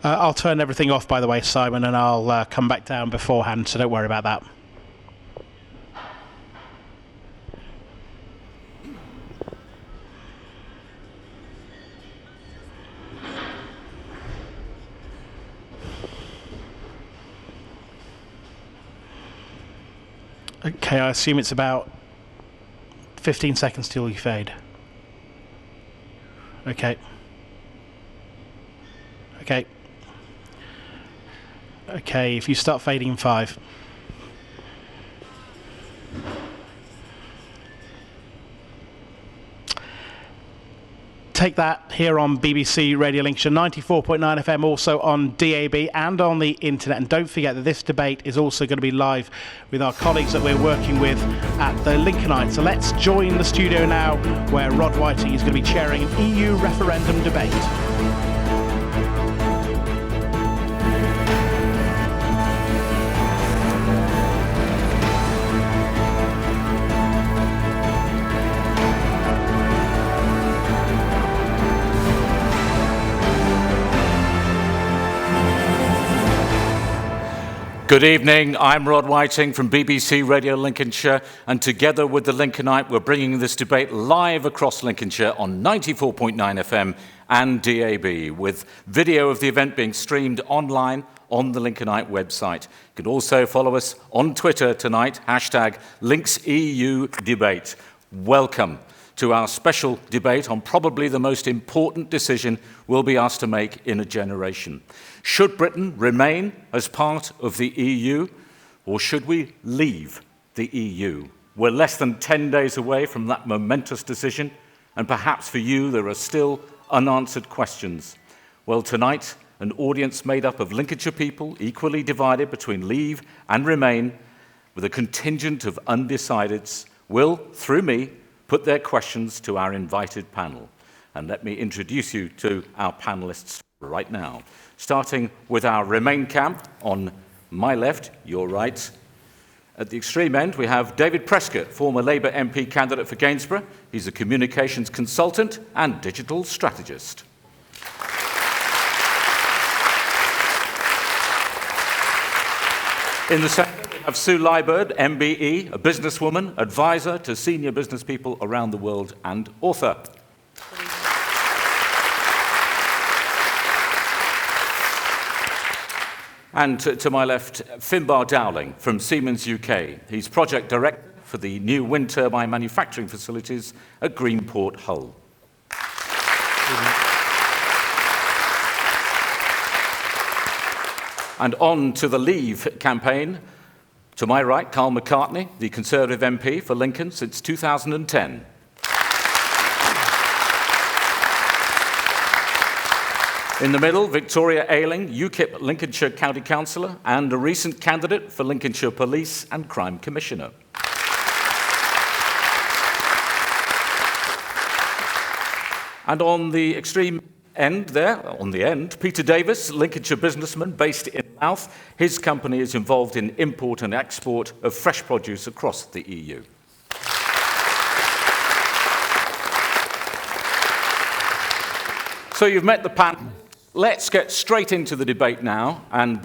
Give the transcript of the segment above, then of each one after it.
I'll turn everything off, by the way, Simon, and I'll come back down beforehand, so don't worry about that. Okay, I assume it's about 15 seconds till you fade. Okay. Okay. Okay, if you start fading in 5. Take that here on BBC Radio Lincolnshire 94.9 FM, also on DAB and on the internet. And don't forget that this debate is also going to be live with our colleagues that we're working with at the Lincolnite. So let's join the studio now, where Rod Whiting is going to be chairing an EU referendum debate. Good evening, I'm Rod Whiting from BBC Radio Lincolnshire, and together with the Lincolnite we're bringing this debate live across Lincolnshire on 94.9 FM and DAB, with video of the event being streamed online on the Lincolnite website. You can also follow us on Twitter tonight, #LinksEUDebate. Welcome to our special debate on probably the most important decision we'll be asked to make in a generation. Should Britain remain as part of the EU, or should we leave the EU? We're less than 10 days away from that momentous decision, and perhaps for you there are still unanswered questions. Well, tonight, an audience made up of Lincolnshire people, equally divided between leave and remain, with a contingent of undecideds, will, through me, put their questions to our invited panel. And let me introduce you to our panelists right now, starting with our Remain camp on my left, your right. At the extreme end, we have David Prescott, former Labour MP candidate for Gainsborough. He's a communications consultant and digital strategist. In the centre, we have Sue Liebird, MBE, a businesswoman, advisor to senior business people around the world, and author. And to my left, Finbar Dowling from Siemens UK. He's project director for the new wind turbine manufacturing facilities at Greenport, Hull. And on to the Leave campaign. To my right, Carl McCartney, the Conservative MP for Lincoln since 2010. In the middle, Victoria Ayling, UKIP Lincolnshire County Councillor and a recent candidate for Lincolnshire Police and Crime Commissioner. And on the extreme end there, on the end, Peter Davis, Lincolnshire businessman based in Louth. His company is involved in import and export of fresh produce across the EU. So you've met the panel. Let's get straight into the debate now, and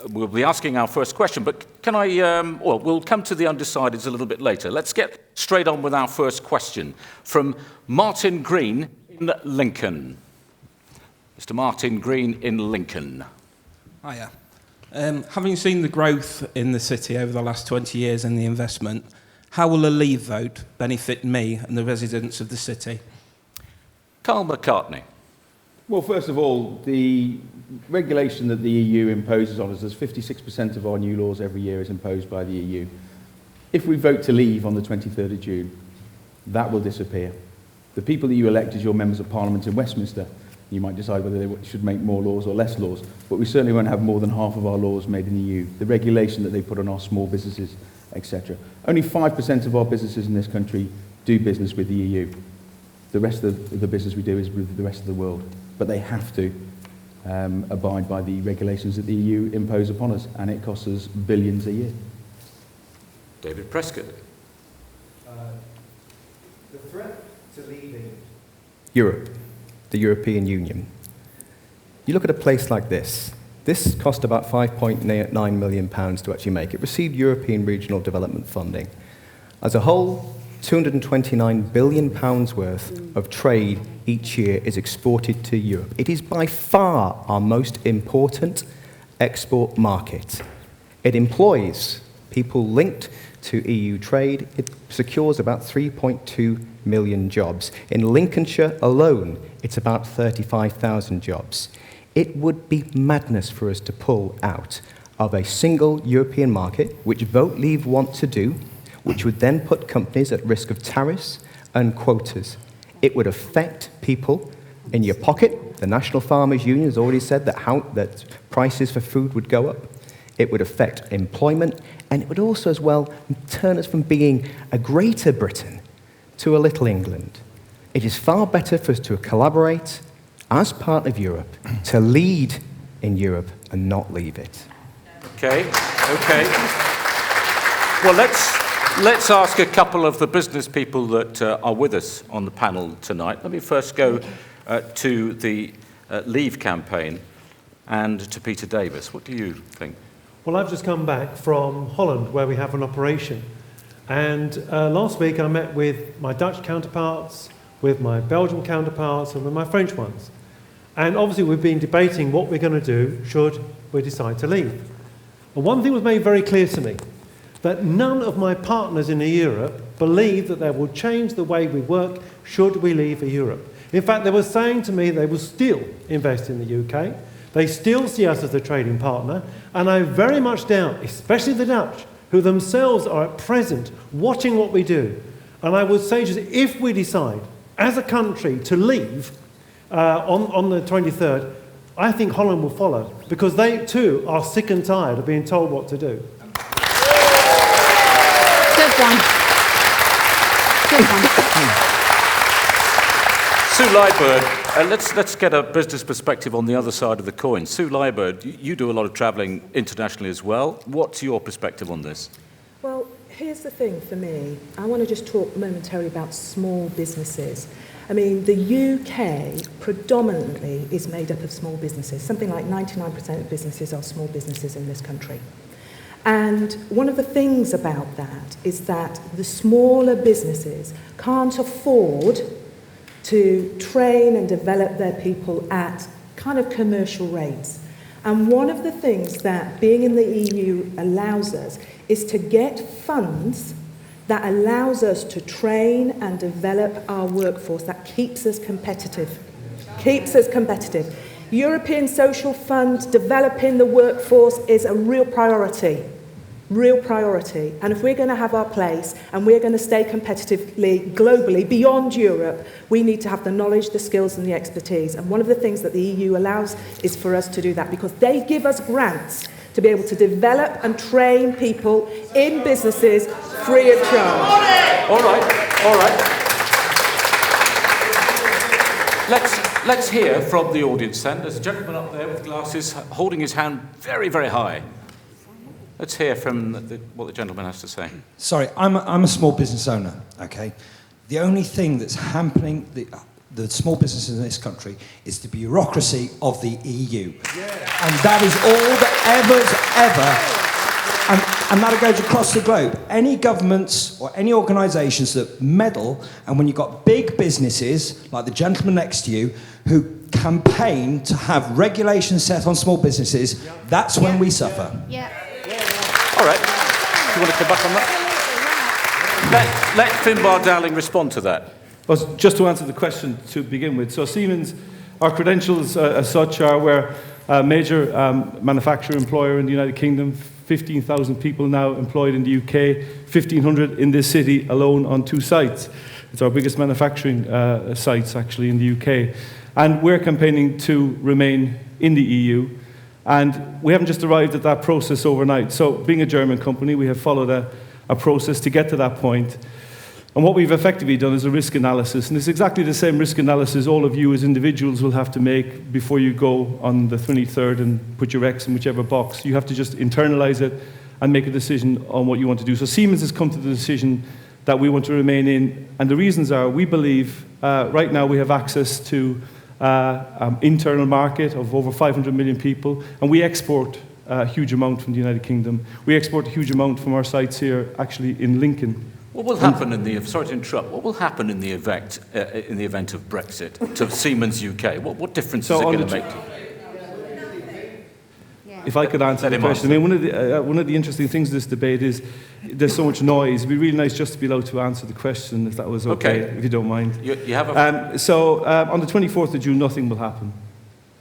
we'll be asking our first question. But can we'll come to the undecideds a little bit later. Let's get straight on with our first question from Martin Green in Lincoln. Mr. Martin Green in Lincoln. Hiya. Having seen the growth in the city over the last 20 years and the investment, how will a Leave vote benefit me and the residents of the city? Carl McCartney. Well, first of all, the regulation that the EU imposes on us, there's 56% of our new laws every year is imposed by the EU. If we vote to leave on the 23rd of June, that will disappear. The people that you elect as your members of parliament in Westminster, you might decide whether they should make more laws or less laws, but we certainly won't have more than half of our laws made in the EU. The regulation that they put on our small businesses, etc. Only 5% of our businesses in this country do business with the EU. The rest of the business we do is with the rest of the world. But they have to abide by the regulations that the EU impose upon us, and it costs us billions a year. David Prescott. The threat to leaving Europe, the European Union, You look at a place like this. This cost about £5.9 million to actually make. It received European Regional Development Funding. As a whole, £229 billion worth of trade each year is exported to Europe. It is by far our most important export market. It employs people linked to EU trade. It secures about 3.2 million jobs. In Lincolnshire alone, it's about 35,000 jobs. It would be madness for us to pull out of a single European market, which Vote Leave want to do, which would then put companies at risk of tariffs and quotas. It would affect people in your pocket. The National Farmers Union has already said that prices for food would go up. It would affect employment, and it would also as well turn us from being a greater Britain to a little England. It is far better for us to collaborate as part of Europe, to lead in Europe and not leave it. Okay. Well, let's ask a couple of the business people that are with us on the panel tonight. Let me first go to the Leave campaign and to Peter Davis. What do you think? Well, I've just come back from Holland, where we have an operation. And last week I met with my Dutch counterparts, with my Belgian counterparts, and with my French ones. And obviously we've been debating what we're going to do should we decide to leave. And one thing was made very clear to me, that none of my partners in Europe believe that they will change the way we work should we leave Europe. In fact, they were saying to me they will still invest in the UK. They still see us as a trading partner. And I very much doubt, especially the Dutch, who themselves are at present watching what we do. And I would say, just if we decide as a country to leave on the 23rd, I think Holland will follow, because they too are sick and tired of being told what to do. Good one. Sue Liebird, let's get a business perspective on the other side of the coin. Sue Liebird, you do a lot of travelling internationally as well. What's your perspective on this? Well, here's the thing for me. I want to just talk momentarily about small businesses. I mean, the UK predominantly is made up of small businesses. Something like 99% of businesses are small businesses in this country. And one of the things about that is that the smaller businesses can't afford to train and develop their people at kind of commercial rates. And one of the things that being in the EU allows us is to get funds that allows us to train and develop our workforce, that keeps us competitive. European Social Fund, developing the workforce is a real priority. And if we're going to have our place and we're going to stay competitively globally beyond Europe, we need to have the knowledge, the skills and the expertise. And one of the things that the EU allows is for us to do that, because they give us grants to be able to develop and train people in businesses free of charge. All right. Let's hear from the audience then. There's a gentleman up there with glasses holding his hand very, very high. Let's hear from what the gentleman has to say. Sorry, I'm a small business owner, okay? The only thing that's hampering the small businesses in this country is the bureaucracy of the EU. Yeah. And that is all that and that goes across the globe. Any governments or any organisations that meddle, and when you've got big businesses, like the gentleman next to you, who campaign to have regulations set on small businesses, that's when we suffer. Yeah. All right. Do you want to come back on that? Let Finbar Dowling respond to that. Well, just to answer the question to begin with. So Siemens, our credentials as such are we're a major manufacturer employer in the United Kingdom, 15,000 people now employed in the UK, 1,500 in this city alone on 2 sites. It's our biggest manufacturing sites actually in the UK. And we're campaigning to remain in the EU. And we haven't just arrived at that process overnight. So being a German company, we have followed a process to get to that point. And what we've effectively done is a risk analysis. And it's exactly the same risk analysis all of you as individuals will have to make before you go on the 23rd and put your X in whichever box. You have to just internalize it and make a decision on what you want to do. So Siemens has come to the decision that we want to remain in. And the reasons are, we believe right now we have access to internal market of over 500 million people, and we export a huge amount from the United Kingdom. We export a huge amount from our sites here, actually in Lincoln. What will happen in the, sorry to interrupt, what will happen in the event of Brexit to Siemens UK? What difference is it going to make? If I could answer the question, I mean, one of the interesting things of this debate is there's so much noise. It'd be really nice just to be allowed to answer the question, if that was okay. If you don't mind. You have a... on the 24th of June, nothing will happen.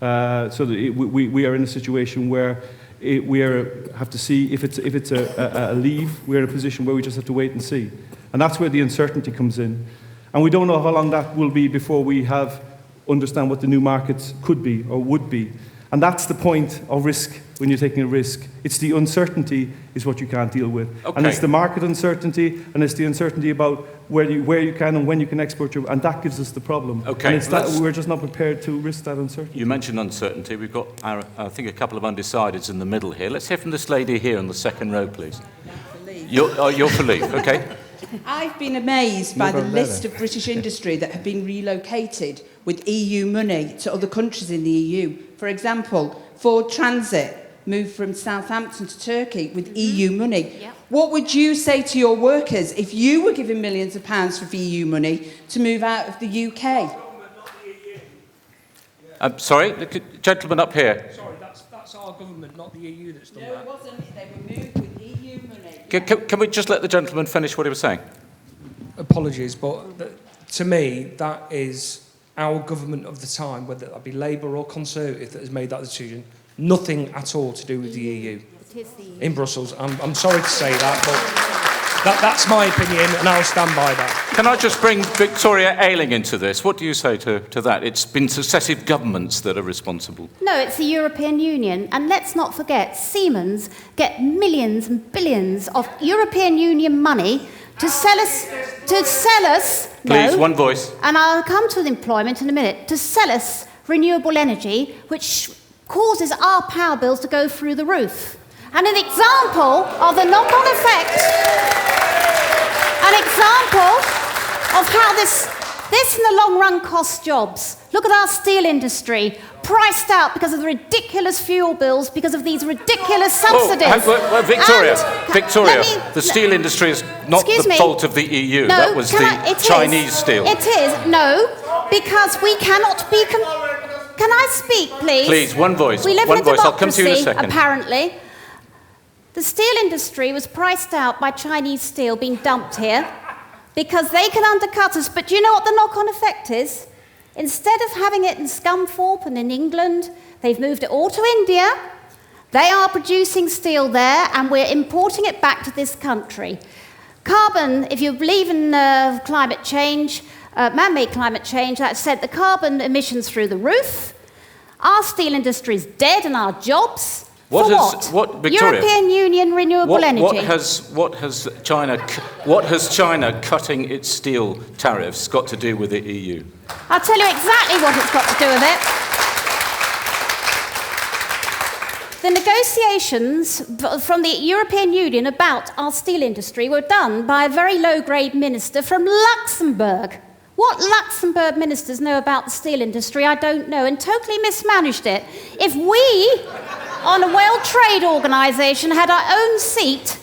We are in a situation where have to see if it's a leave. We're in a position where we just have to wait and see, and that's where the uncertainty comes in. And we don't know how long that will be before we understand what the new markets could be or would be. And that's the point of risk when you're taking a risk. It's the uncertainty is what you can't deal with. Okay. And it's the market uncertainty, and it's the uncertainty about where you can and when you can export and that gives us the problem. Okay. And we're just not prepared to risk that uncertainty. You mentioned uncertainty. We've got, I think, a couple of undecideds in the middle here. Let's hear from this lady here in the second row, please. You're for leave, okay. I've been amazed by the list of British industry that have been relocated with EU money to other countries in the EU. For example, Ford Transit moved from Southampton to Turkey with EU money. Yep. What would you say to your workers if you were given millions of pounds for EU money to move out of the UK? Sorry, the gentleman up here. Sorry, that's our government, not the EU that's done that. No, it wasn't. They were moved with EU money. Can we just let the gentleman finish what he was saying? Apologies, but to me, that is our government of the time, whether that be Labour or Conservative, that has made that decision. Nothing at all to do with the EU. It is the EU. In Brussels. I'm sorry to say that, but that's my opinion, and I'll stand by that. Can I just bring Victoria Ayling into this? What do you say to that? It's been successive governments that are responsible. No, it's the European Union. And let's not forget, Siemens get millions and billions of European Union money to sell us... Please, one voice. And I'll come to employment in a minute. To sell us renewable energy, which causes our power bills to go through the roof. And an example of the knock-on effect, an example of how this in the long run costs jobs. Look at our steel industry, priced out because of the ridiculous fuel bills, because of these ridiculous subsidies. Victoria, the steel industry is not the fault of the EU. No, that was the Chinese steel. It is, no, because we cannot be... Can I speak, please? Please, one voice. We live in a democracy, I'll come to you in a second. Apparently. The steel industry was priced out by Chinese steel being dumped here because they can undercut us. But do you know what the knock-on effect is? Instead of having it in Scunthorpe and in England, they've moved it all to India. They are producing steel there, and we're importing it back to this country. Carbon, if you believe in climate change, man-made climate change, that sent the carbon emissions through the roof. Our steel industry is dead, and our jobs... What, Victoria, European Union renewable energy. What has China cutting its steel tariffs got to do with the EU? I'll tell you exactly what it's got to do with it. The negotiations from the European Union about our steel industry were done by a very low-grade minister from Luxembourg. What Luxembourg ministers know about the steel industry, I don't know, and totally mismanaged it. If we, on a World Trade Organization, had our own seat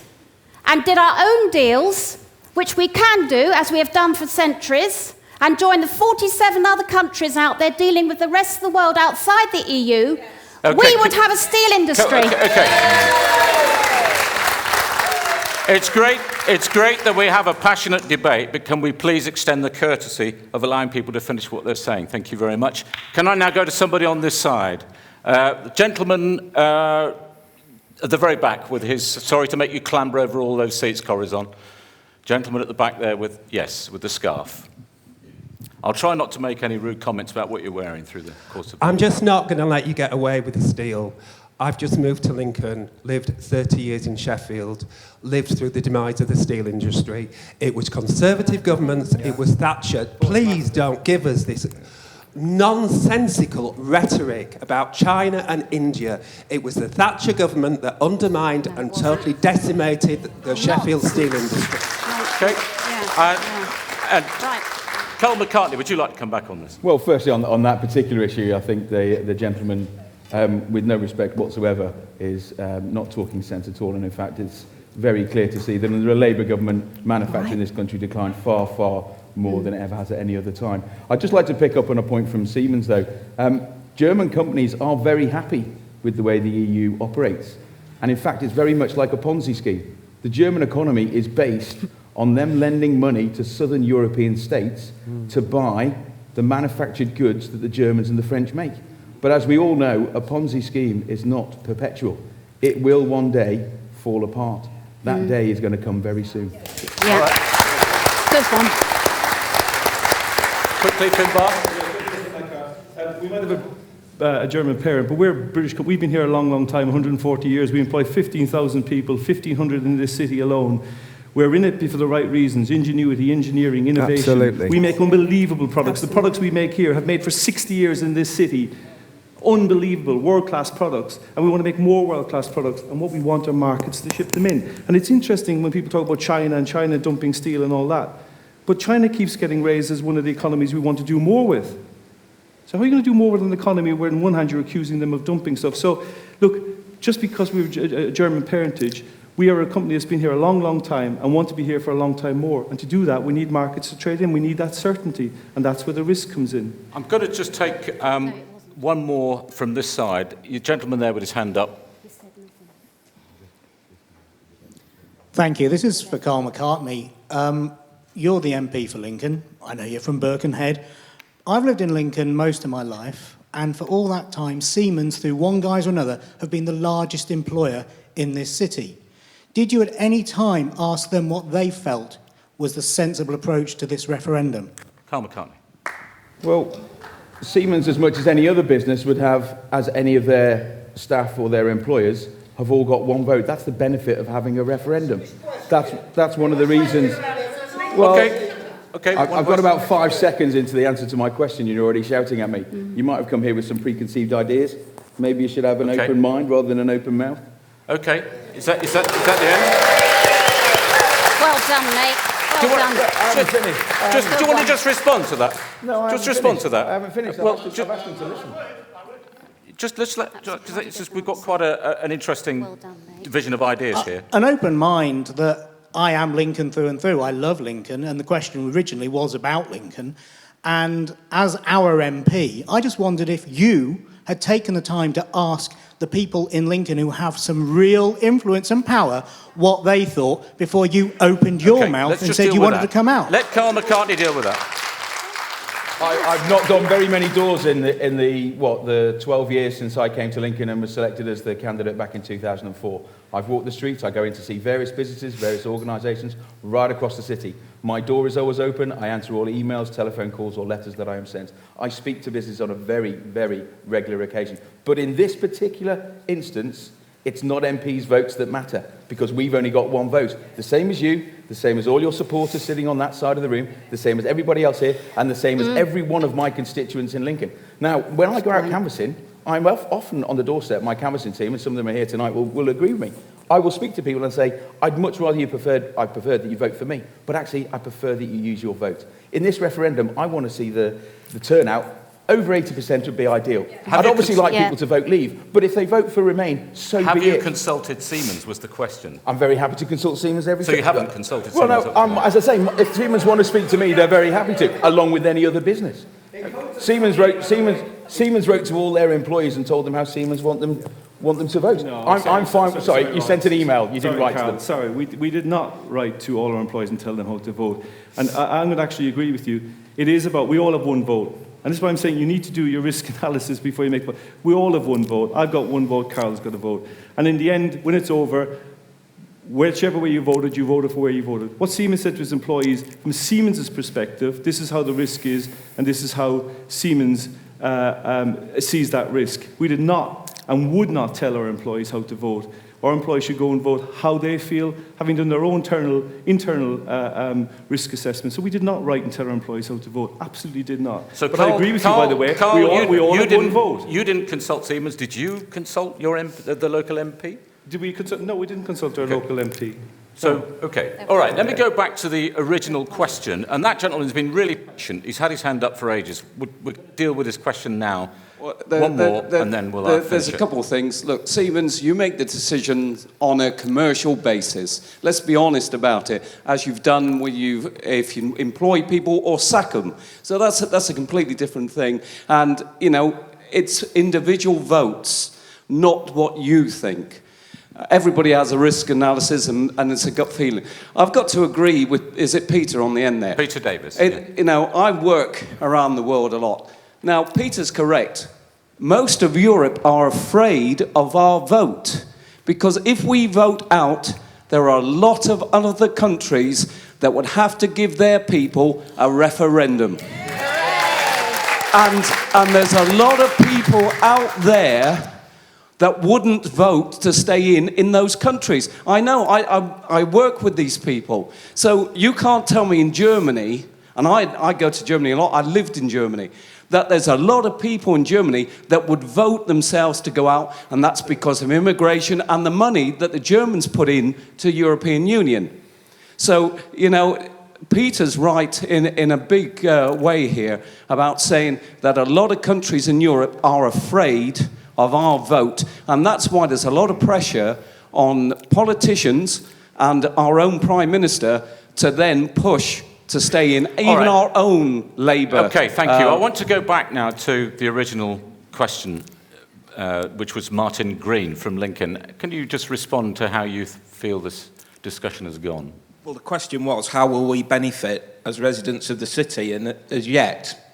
and did our own deals, which we can do, as we have done for centuries, and join the 47 other countries out there dealing with the rest of the world outside the EU, we would have a steel industry. It's great that we have a passionate debate, but can we please extend the courtesy of allowing people to finish what they're saying? Thank you very much. Can I now go to somebody on this side? The gentleman at the very back with his... Sorry to make you clamber over all those seats, Corazon. Gentleman at the back there with the scarf. I'll try not to make any rude comments about what you're wearing through the course of the... I'm just not going to let you get away with the steel. I've just moved to Lincoln, lived 30 years in Sheffield, lived through the demise of the steel industry. It was Conservative governments, it was Thatcher. Please don't give us this nonsensical rhetoric about China and India. It was the Thatcher government that undermined and totally decimated the Sheffield steel industry. Okay. Right. Carl McCartney, would you like to come back on this? Well, firstly, on that particular issue, I think the gentleman, with no respect whatsoever, is not talking sense at all. And in fact, it's very clear to see that under a Labour government, manufacturing in this country declined far, far more than it ever has at any other time. I'd just like to pick up on a point from Siemens, though. German companies are very happy with the way the EU operates. And in fact, it's very much like a Ponzi scheme. The German economy is based on them lending money to southern European states to buy the manufactured goods that the Germans and the French make. But as we all know, a Ponzi scheme is not perpetual. It will one day fall apart. That day is going to come very soon. Yeah. Right. Good one. Quickly, Finbar. We might have a German parent, but we're British. We've been here a long, long time, 140 years. We employ 15,000 people, 1,500 in this city alone. We're in it for the right reasons: ingenuity, engineering, innovation. Absolutely. We make unbelievable products. The products we make here have made for 60 years in this city. Unbelievable, world-class products, and we want to make more world-class products, and what we want are markets to ship them in. And it's interesting when people talk about China and China dumping steel and all that, but China keeps getting raised as one of the economies we want to do more with. So how are you going to do more with an economy where on one hand you're accusing them of dumping stuff? So look, just because we're a German parentage, we are a company that's been here a long, long time and want to be here for a long time more. And to do that, we need markets to trade in. We need that certainty, and that's where the risk comes in. I'm going to just take one more from this side. Your gentleman there with his hand up. Thank you. This is for Carl McCartney. You're the MP for Lincoln. I know you're from Birkenhead. I've lived in Lincoln most of my life, and for all that time, Siemens, through one guise or another, have been the largest employer in this city. Did you at any time ask them what they felt was the sensible approach to this referendum? Carl McCartney. Well, Siemens, as much as any other business, would have, as any of their staff or their employers, have all got one vote. That's the benefit of having a referendum. That's one of the reasons. Well, Okay. I've got about 5 seconds into the answer to my question. You're already shouting at me. You might have come here with some preconceived ideas. Maybe you should have an open mind rather than an open mouth. Okay. Is that the end? Well done, mate. Do you want to just respond to that? No, just respond to that. I haven't finished. Well, I've asked them to listen. Because we've got quite an interesting division of ideas here. An open mind that I am Lincoln through and through. I love Lincoln, and the question originally was about Lincoln. And as our MP, I just wondered if you had taken the time to ask the people in Lincoln who have some real influence and power what they thought before you opened your mouth and said you wanted to come out. Let Carl McCartney deal with that. I've knocked on very many doors in the 12 years since I came to Lincoln and was selected as the candidate back in 2004. I've walked the streets, I go in to see various businesses, various organisations right across the city. My door is always open, I answer all emails, telephone calls or letters that I am sent. I speak to business on a very, very regular occasion. But in this particular instance, it's not MPs' votes that matter, because we've only got one vote. The same as you, the same as all your supporters sitting on that side of the room, the same as everybody else here, and the same as every one of my constituents in Lincoln. Now, when I go out canvassing, I'm often on the doorstep, my canvassing team, and some of them are here tonight, will agree with me. I will speak to people and say, I'd much rather I preferred that you vote for me, but actually I prefer that you use your vote. In this referendum, I want to see the turnout. Over 80% would be ideal. I'd obviously like people to vote leave, but if they vote for remain, so be it. Have you consulted Siemens, was the question. I'm very happy to consult Siemens every time. So you haven't consulted Siemens? Well, no, as I say, if Siemens want to speak to me, they're very happy to, along with any other business. Siemens wrote to all their employees and told them how Siemens want them to vote. No, I'm fine. Sorry, you sent an email. You didn't write to them. Sorry, we did not write to all our employees and tell them how to vote. And I'm going to actually agree with you. It is about, we all have one vote. And this is why I'm saying you need to do your risk analysis before you make a vote. We all have one vote. I've got one vote, Carl's got a vote. And in the end, when it's over, whichever way you voted for where you voted. What Siemens said to his employees, from Siemens' perspective, this is how the risk is, and this is how Siemens sees that risk. We did not and would not tell our employees how to vote. Our employees should go and vote how they feel, having done their own internal risk assessment. So we did not write and tell our employees how to vote. Absolutely did not. So but I agree with you, by the way. Carl, we all had one vote. You didn't consult Siemens. Did you consult your the local MP? Did we consult? No, we didn't consult our local MP. So, okay. All right, let me go back to the original question. And that gentleman's been really patient. He's had his hand up for ages. We'll deal with his question now. One more, and then we'll finish There's a couple of things. Look, Siemens, you make the decision on a commercial basis. Let's be honest about it, as you've done if you employ people or sack them. So that's a completely different thing. And, you know, it's individual votes, not what you think. Everybody has a risk analysis and it's a gut feeling. I've got to agree with, is it Peter on the end there? Peter Davis. You know, I work around the world a lot. Now, Peter's correct. Most of Europe are afraid of our vote because if we vote out, there are a lot of other countries that would have to give their people a referendum. And there's a lot of people out there that wouldn't vote to stay in those countries. I know, I work with these people. So you can't tell me in Germany, and I go to Germany a lot, I lived in Germany, that there's a lot of people in Germany that would vote themselves to go out, and that's because of immigration and the money that the Germans put in to European Union. So, you know, Peter's right in a big way here about saying that a lot of countries in Europe are afraid of our vote, and that's why there's a lot of pressure on politicians and our own Prime Minister to then push to stay in, even our own Labour. Okay, thank you. I want to go back now to the original question, which was Martin Green from Lincoln. Can you just respond to how you feel this discussion has gone? Well, the question was, how will we benefit as residents of the city? And as yet,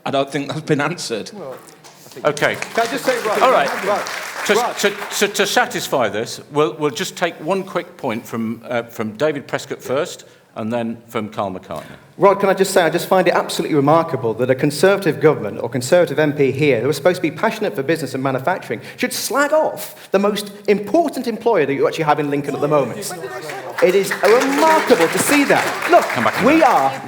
I don't think that's been answered. Okay. Can I just say, all right. To satisfy this, we'll just take one quick point from David Prescott first, and then from Carl McCartney. Rod, can I just say, I just find it absolutely remarkable that a Conservative government or Conservative MP here, who are supposed to be passionate for business and manufacturing, should slag off the most important employer that you actually have in Lincoln at the moment. It is remarkable to see that. Look,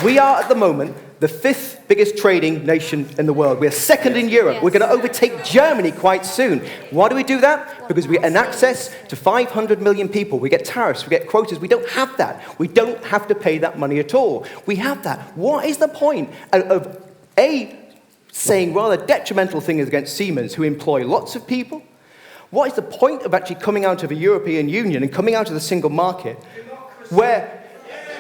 we are at the moment the 5th biggest trading nation in the world. We're second in Europe. We're going to overtake Germany quite soon. Why do we do that? Because we get an access to 500 million people. We get tariffs, we get quotas. We don't have that. We don't have to pay that money at all. We have that. What is the point of saying rather detrimental things against Siemens, who employ lots of people? What is the point of actually coming out of a European Union and coming out of the single market where,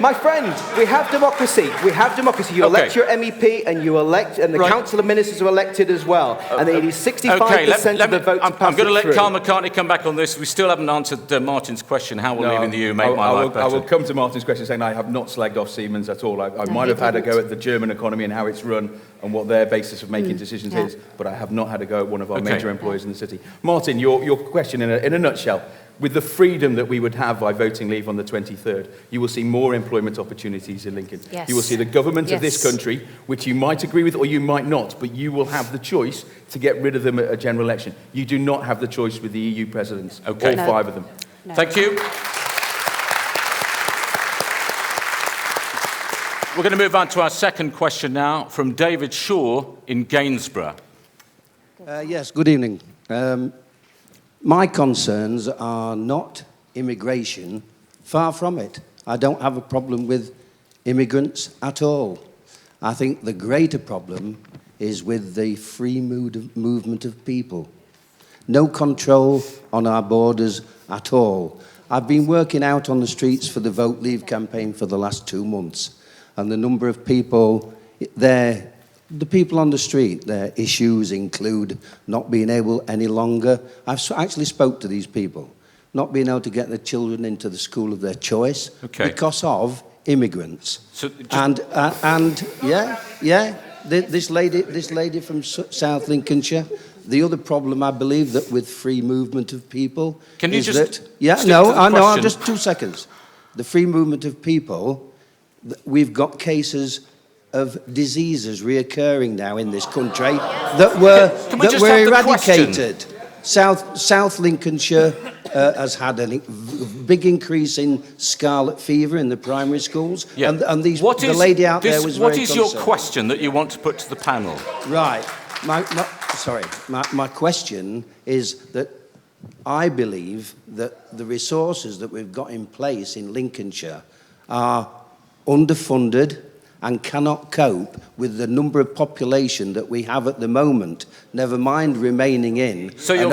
my friend, we have democracy. We have democracy. You elect your MEP and you elect, and the Council of Ministers are elected as well. And they need 65% of the vote to pass I'm going to let through. Carl McCartney come back on this. We still haven't answered Martin's question. How will leaving the EU make my life better? I will come to Martin's question saying I have not slagged off Siemens at all. I might have had a go at the German economy and how it's run and what their basis of making decisions is, but I have not had a go at one of our major employers in the city. Martin, your question in a nutshell. With the freedom that we would have by voting leave on the 23rd, you will see more employment opportunities in Lincoln. Yes. You will see the government of this country, which you might agree with or you might not, but you will have the choice to get rid of them at a general election. You do not have the choice with the EU presidents, all 5 of them. No. Thank you. We're going to move on to our second question now from David Shaw in Gainsborough. Yes, good evening. My concerns are not immigration, far from it. I don't have a problem with immigrants at all. I think the greater problem is with the free movement of people. No control on our borders at all. I've been working out on the streets for the Vote Leave campaign for the last 2 months, and the number of people there, the people on the street, their issues include not being able any longer. I've actually spoke to these people, not being able to get their children into the school of their choice because of immigrants. So this lady from South Lincolnshire. The other problem, I believe, that with free movement of people is that just 2 seconds. The free movement of people, we've got cases of diseases reoccurring now in this country that were eradicated. South Lincolnshire has had a big increase in scarlet fever in the primary schools, and the lady out there was very concerned. What is your question that you want to put to the panel? Right. My question is that I believe that the resources that we've got in place in Lincolnshire are underfunded and cannot cope with the number of population that we have at the moment, never mind remaining in So your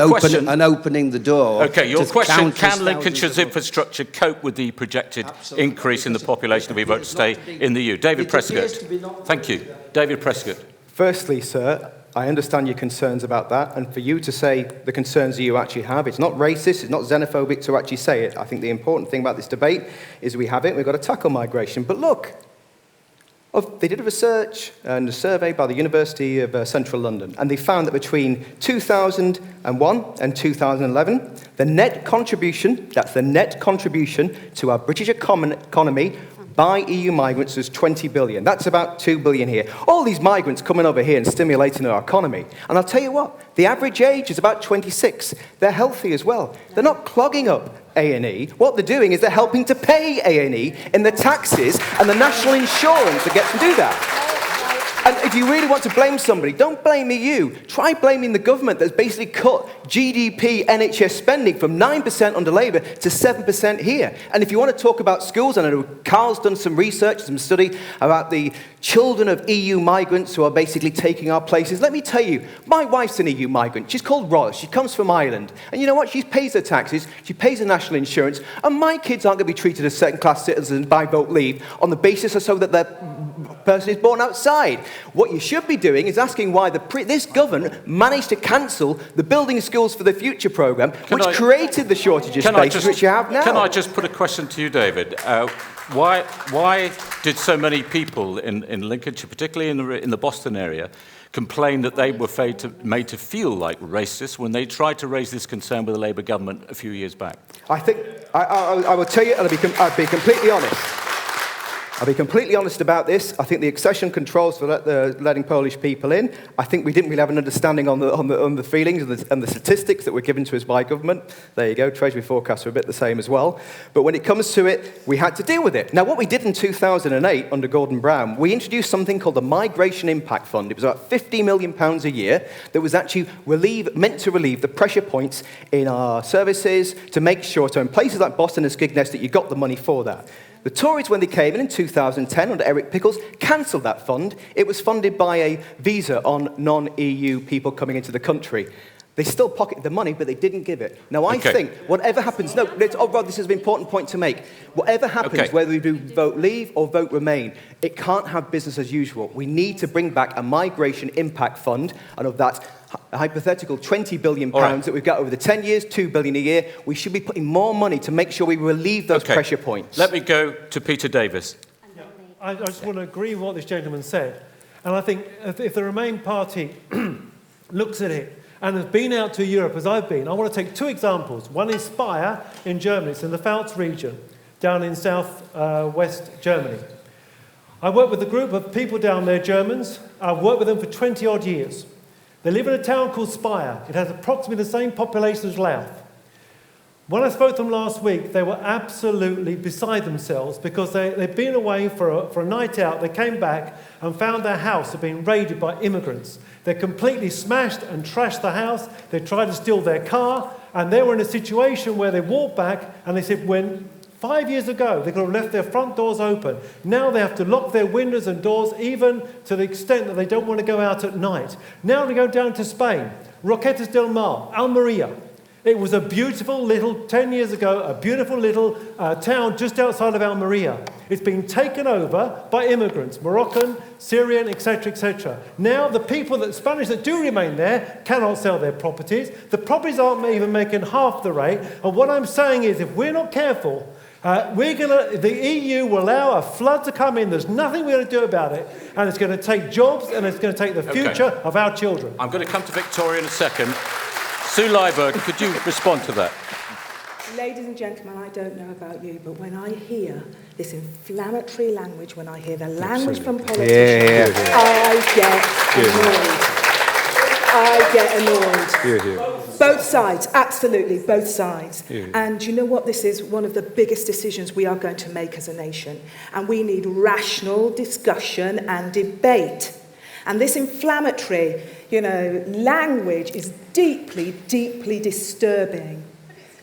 and opening the door. Okay, your to question, countless can thousands Lincolnshire's of- infrastructure cope with the projected Absolutely. increase in the population if we vote to stay in the EU? David It Prescott. appears to be not- Thank you. David Prescott. Firstly, sir, I understand your concerns about that, and for you to say the concerns that you actually have, it's not racist, it's not xenophobic to actually say it. I think the important thing about this debate is we have it, we've got to tackle migration. But look, they did a research and a survey by the University of Central London, and they found that between 2001 and 2011, the net contribution, that's the net contribution to our British economy by EU migrants was 20 billion. That's about 2 billion here. All these migrants coming over here and stimulating our economy. And I'll tell you what, the average age is about 26. They're healthy as well. They're not clogging up A&E. What they're doing is they're helping to pay A&E in the taxes and the national insurance that gets them to do that. And if you really want to blame somebody, don't blame you. Try blaming the government that's basically cut GDP NHS spending from 9% under Labour to 7% here. And if you want to talk about schools, I know Carl's done some research, some study about the children of EU migrants who are basically taking our places. Let me tell you, my wife's an EU migrant. She's called Roz. She comes from Ireland. And you know what? She pays her taxes, she pays her national insurance, and my kids aren't going to be treated as second-class citizens by vote leave on the basis of so that their person is born outside. What you should be doing is asking why this government managed to cancel the Building Schools for the Future programme, which created the shortage of spaces which you have now. Can I just put a question to you, David? Why did so many people in Lincolnshire, particularly in the Boston area, complain that they were made to feel like racist when they tried to raise this concern with the Labour government a few years back? I think, I will tell you, and I'll be completely honest. I'll be completely honest about this. I think the accession controls for letting Polish people in, I think we didn't really have an understanding on the feelings and the statistics that were given to us by government. There you go, Treasury forecasts are a bit the same as well. But when it comes to it, we had to deal with it. Now, what we did in 2008 under Gordon Brown, we introduced something called the Migration Impact Fund. It was about £50 million a year that was actually meant to relieve the pressure points in our services to make sure, so in places like Boston and Skegness, that you got the money for that. The Tories, when they came in 2010 under Eric Pickles, cancelled that fund. It was funded by a visa on non-EU people coming into the country. They still pocketed the money, but they didn't give it. Now, I think whatever happens... No, Rod, this is an important point to make. Whatever happens, whether we do vote leave or vote remain, it can't have business as usual. We need to bring back a migration impact fund, and of that a hypothetical £20 billion that we've got over the 10 years, £2 billion a year, we should be putting more money to make sure we relieve those pressure points. Let me go to Peter Davis. Yeah, I just want to agree with what this gentleman said. And I think if the Remain Party looks at it and has been out to Europe as I've been, I want to take two examples. One is Speyer in Germany. It's in the Pfalz region, down in south-west Germany. I work with a group of people down there, Germans. I've worked with them for 20-odd years. They live in a town called Speyer. It has approximately the same population as Louth. When I spoke to them last week, they were absolutely beside themselves because they'd been away for a night out. They came back and found their house had been raided by immigrants. They completely smashed and trashed the house. They tried to steal their car, and they were in a situation where they walked back and they said, when 5 years ago, they could have left their front doors open. Now they have to lock their windows and doors, even to the extent that they don't want to go out at night. Now they go down to Spain, Roquetas del Mar, Almeria. It was a beautiful little, 10 years ago, a beautiful little town just outside of Almeria. It's been taken over by immigrants, Moroccan, Syrian, etc., etc. Now the people, Spanish that do remain there, cannot sell their properties. The properties aren't even making half the rate. And what I'm saying is, if we're not careful, the EU will allow a flood to come in. There's nothing we're going to do about it. And it's going to take jobs and it's going to take the future of our children. I'm going to come to Victoria in a second. Sue Lyberg, could you respond to that? Ladies and gentlemen, I don't know about you, but when I hear this inflammatory language, when I hear the language from politicians, I get annoyed. Both sides, absolutely, both sides. And you know what? This is one of the biggest decisions we are going to make as a nation. And we need rational discussion and debate. And this inflammatory, language is deeply, deeply disturbing.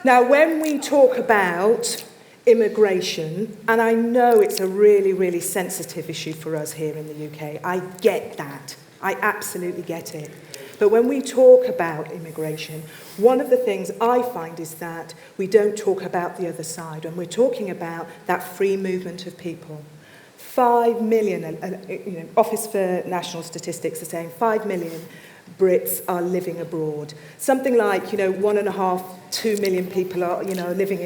Now, when we talk about immigration, and I know it's a really, really sensitive issue for us here in the UK, I get that. I absolutely get it. But when we talk about immigration, one of the things I find is that we don't talk about the other side, and we're talking about that free movement of people. 5 million, Office for National Statistics are saying 5 million Brits are living abroad. Something like, 1.5, 2 million people are, living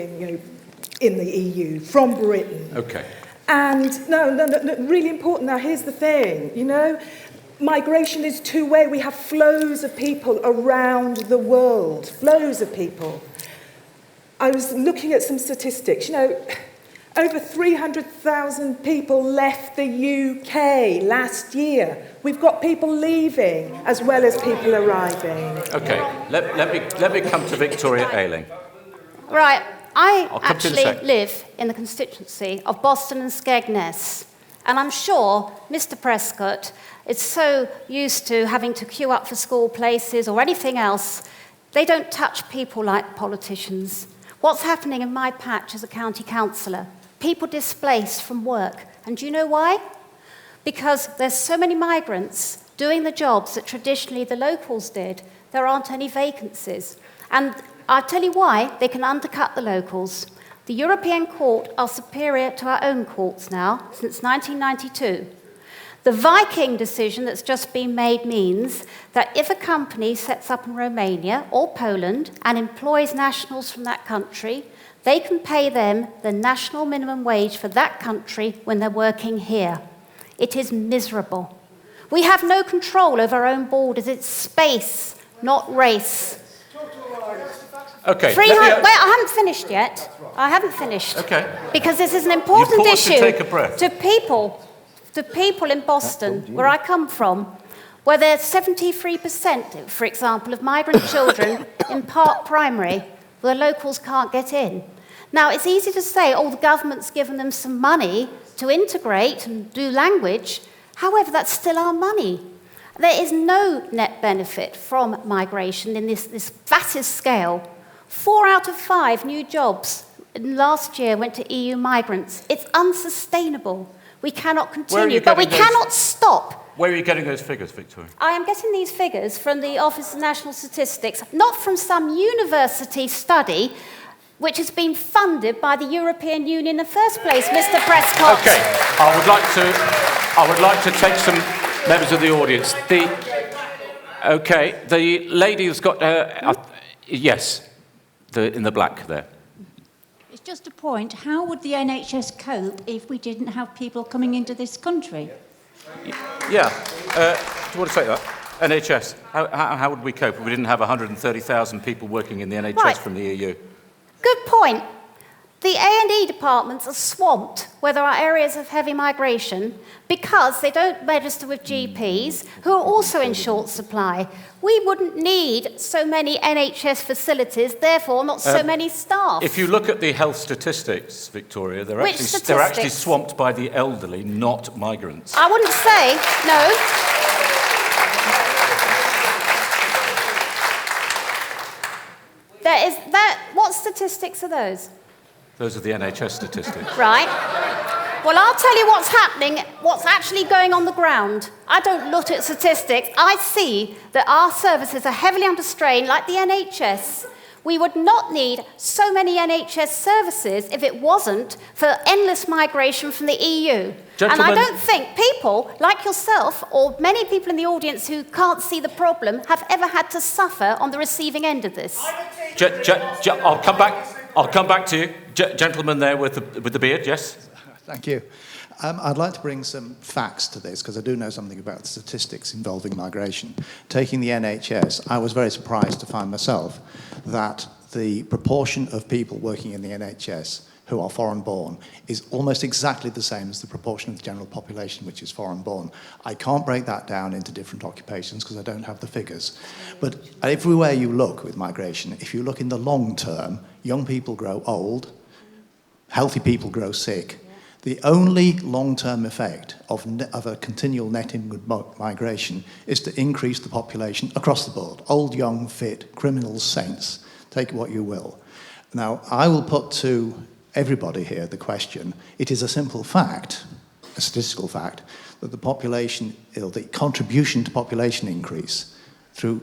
in the EU from Britain. Okay. And no, really important. Now, here's the thing, migration is two-way. We have flows of people around the world, flows of people. I was looking at some statistics. Over 300,000 people left the UK last year. We've got people leaving as well as people arriving. Okay, let me come to Victoria Ailing. Right, I I'll come to you in a actually sec. live in the constituency of Boston and Skegness. And I'm sure Mr. Prescott is so used to having to queue up for school places or anything else, they don't touch people like politicians. What's happening in my patch as a county councillor? People displaced from work. And do you know why? Because there's so many migrants doing the jobs that traditionally the locals did, there aren't any vacancies. And I'll tell you why they can undercut the locals. The European Court are superior to our own courts now, since 1992. The Viking decision that's just been made means that if a company sets up in Romania or Poland and employs nationals from that country, they can pay them the national minimum wage for that country when they're working here. It is miserable. We have no control over our own borders. It's space, not race. Okay. Wait, I haven't finished yet. I haven't finished. Okay. Because this is an important You pause issue to take a breath. to people in Boston, where I come from, where there's 73%, for example, of migrant children in Park Primary, where the locals can't get in. Now, it's easy to say, the government's given them some money to integrate and do language. However, that's still our money. There is no net benefit from migration in this vast scale. 4 out of 5 new jobs last year went to EU migrants. It's unsustainable. We cannot continue, but we cannot stop. Where are you getting those figures, Victoria? I am getting these figures from the Office of National Statistics, not from some university study which has been funded by the European Union in the first place, Mr. Prescott. Okay, I would like to take some members of the audience. The lady who's got, yes, in the black there. It's just a point. How would the NHS cope if we didn't have people coming into this country? Yeah. Do you want to say that? NHS. How would we cope if we didn't have 130,000 people working in the NHS from the EU? Good point. The A&E departments are swamped where there are areas of heavy migration because they don't register with GPs who are also in short supply. We wouldn't need so many NHS facilities, therefore not so many staff. If you look at the health statistics, Victoria, they're actually swamped by the elderly, not migrants. I wouldn't say, no. What statistics are those? Those are the NHS statistics. Right. Well, I'll tell you what's happening, what's actually going on the ground. I don't look at statistics. I see that our services are heavily under strain, like the NHS. We would not need so many NHS services if it wasn't for endless migration from the EU. Gentlemen, and I don't think people like yourself or many people in the audience who can't see the problem have ever had to suffer on the receiving end of this. I'll come back to you. Gentleman there with the beard, yes? Thank you. I'd like to bring some facts to this because I do know something about the statistics involving migration. Taking the NHS, I was very surprised to find myself that the proportion of people working in the NHS who are foreign-born is almost exactly the same as the proportion of the general population which is foreign-born. I can't break that down into different occupations because I don't have the figures. But everywhere you look with migration, if you look in the long term, young people grow old, healthy people grow sick. The only long-term effect of a continual net inward migration is to increase the population across the board. Old, young, fit, criminals, saints, take what you will. Now, I will put to everybody here the question, it is a simple fact, a statistical fact, that the population, or the contribution to population increase through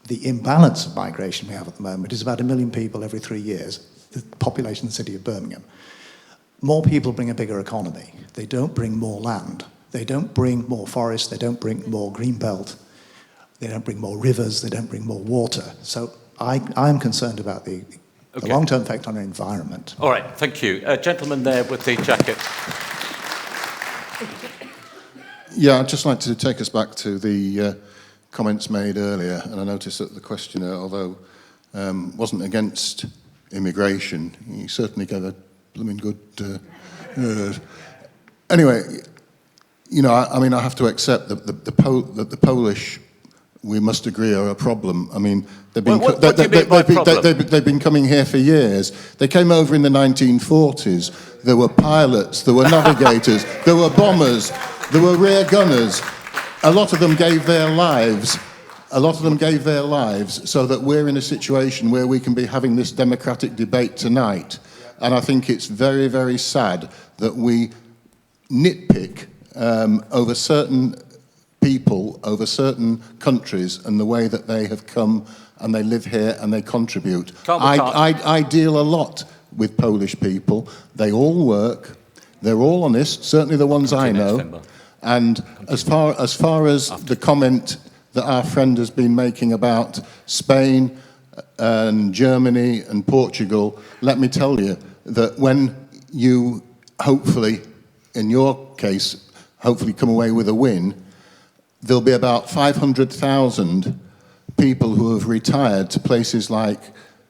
the imbalance of migration we have at the moment is about 1 million people every 3 years, the population of the city of Birmingham. More people bring a bigger economy. They don't bring more land. They don't bring more forest. They don't bring more green belt. They don't bring more rivers. They don't bring more water. So I'm concerned about the long-term effect on the environment. All right, thank you. Gentleman there with the jacket. Yeah, I'd just like to take us back to the comments made earlier, and I noticed that the questioner, although wasn't against immigration, he certainly gave a blooming good... Anyway, you know, I mean, I have to accept that the Polish, we must agree, are a problem. I mean, they've been coming here for years. They came over in the 1940s. There were pilots, there were navigators, there were bombers, there were rear gunners. A lot of them gave their lives. A lot of them gave their lives so that we're in a situation where we can be having this democratic debate tonight. And I think it's very, very sad that we nitpick over certain people, over certain countries, and the way that they have come and they live here and they contribute. I deal a lot with Polish people. They all work. They're all honest, certainly the ones I know. And as far as the comment that our friend has been making about Spain and Germany and Portugal, let me tell you that when you hopefully, in your case, hopefully come away with a win, there'll be about 500,000 people who have retired to places like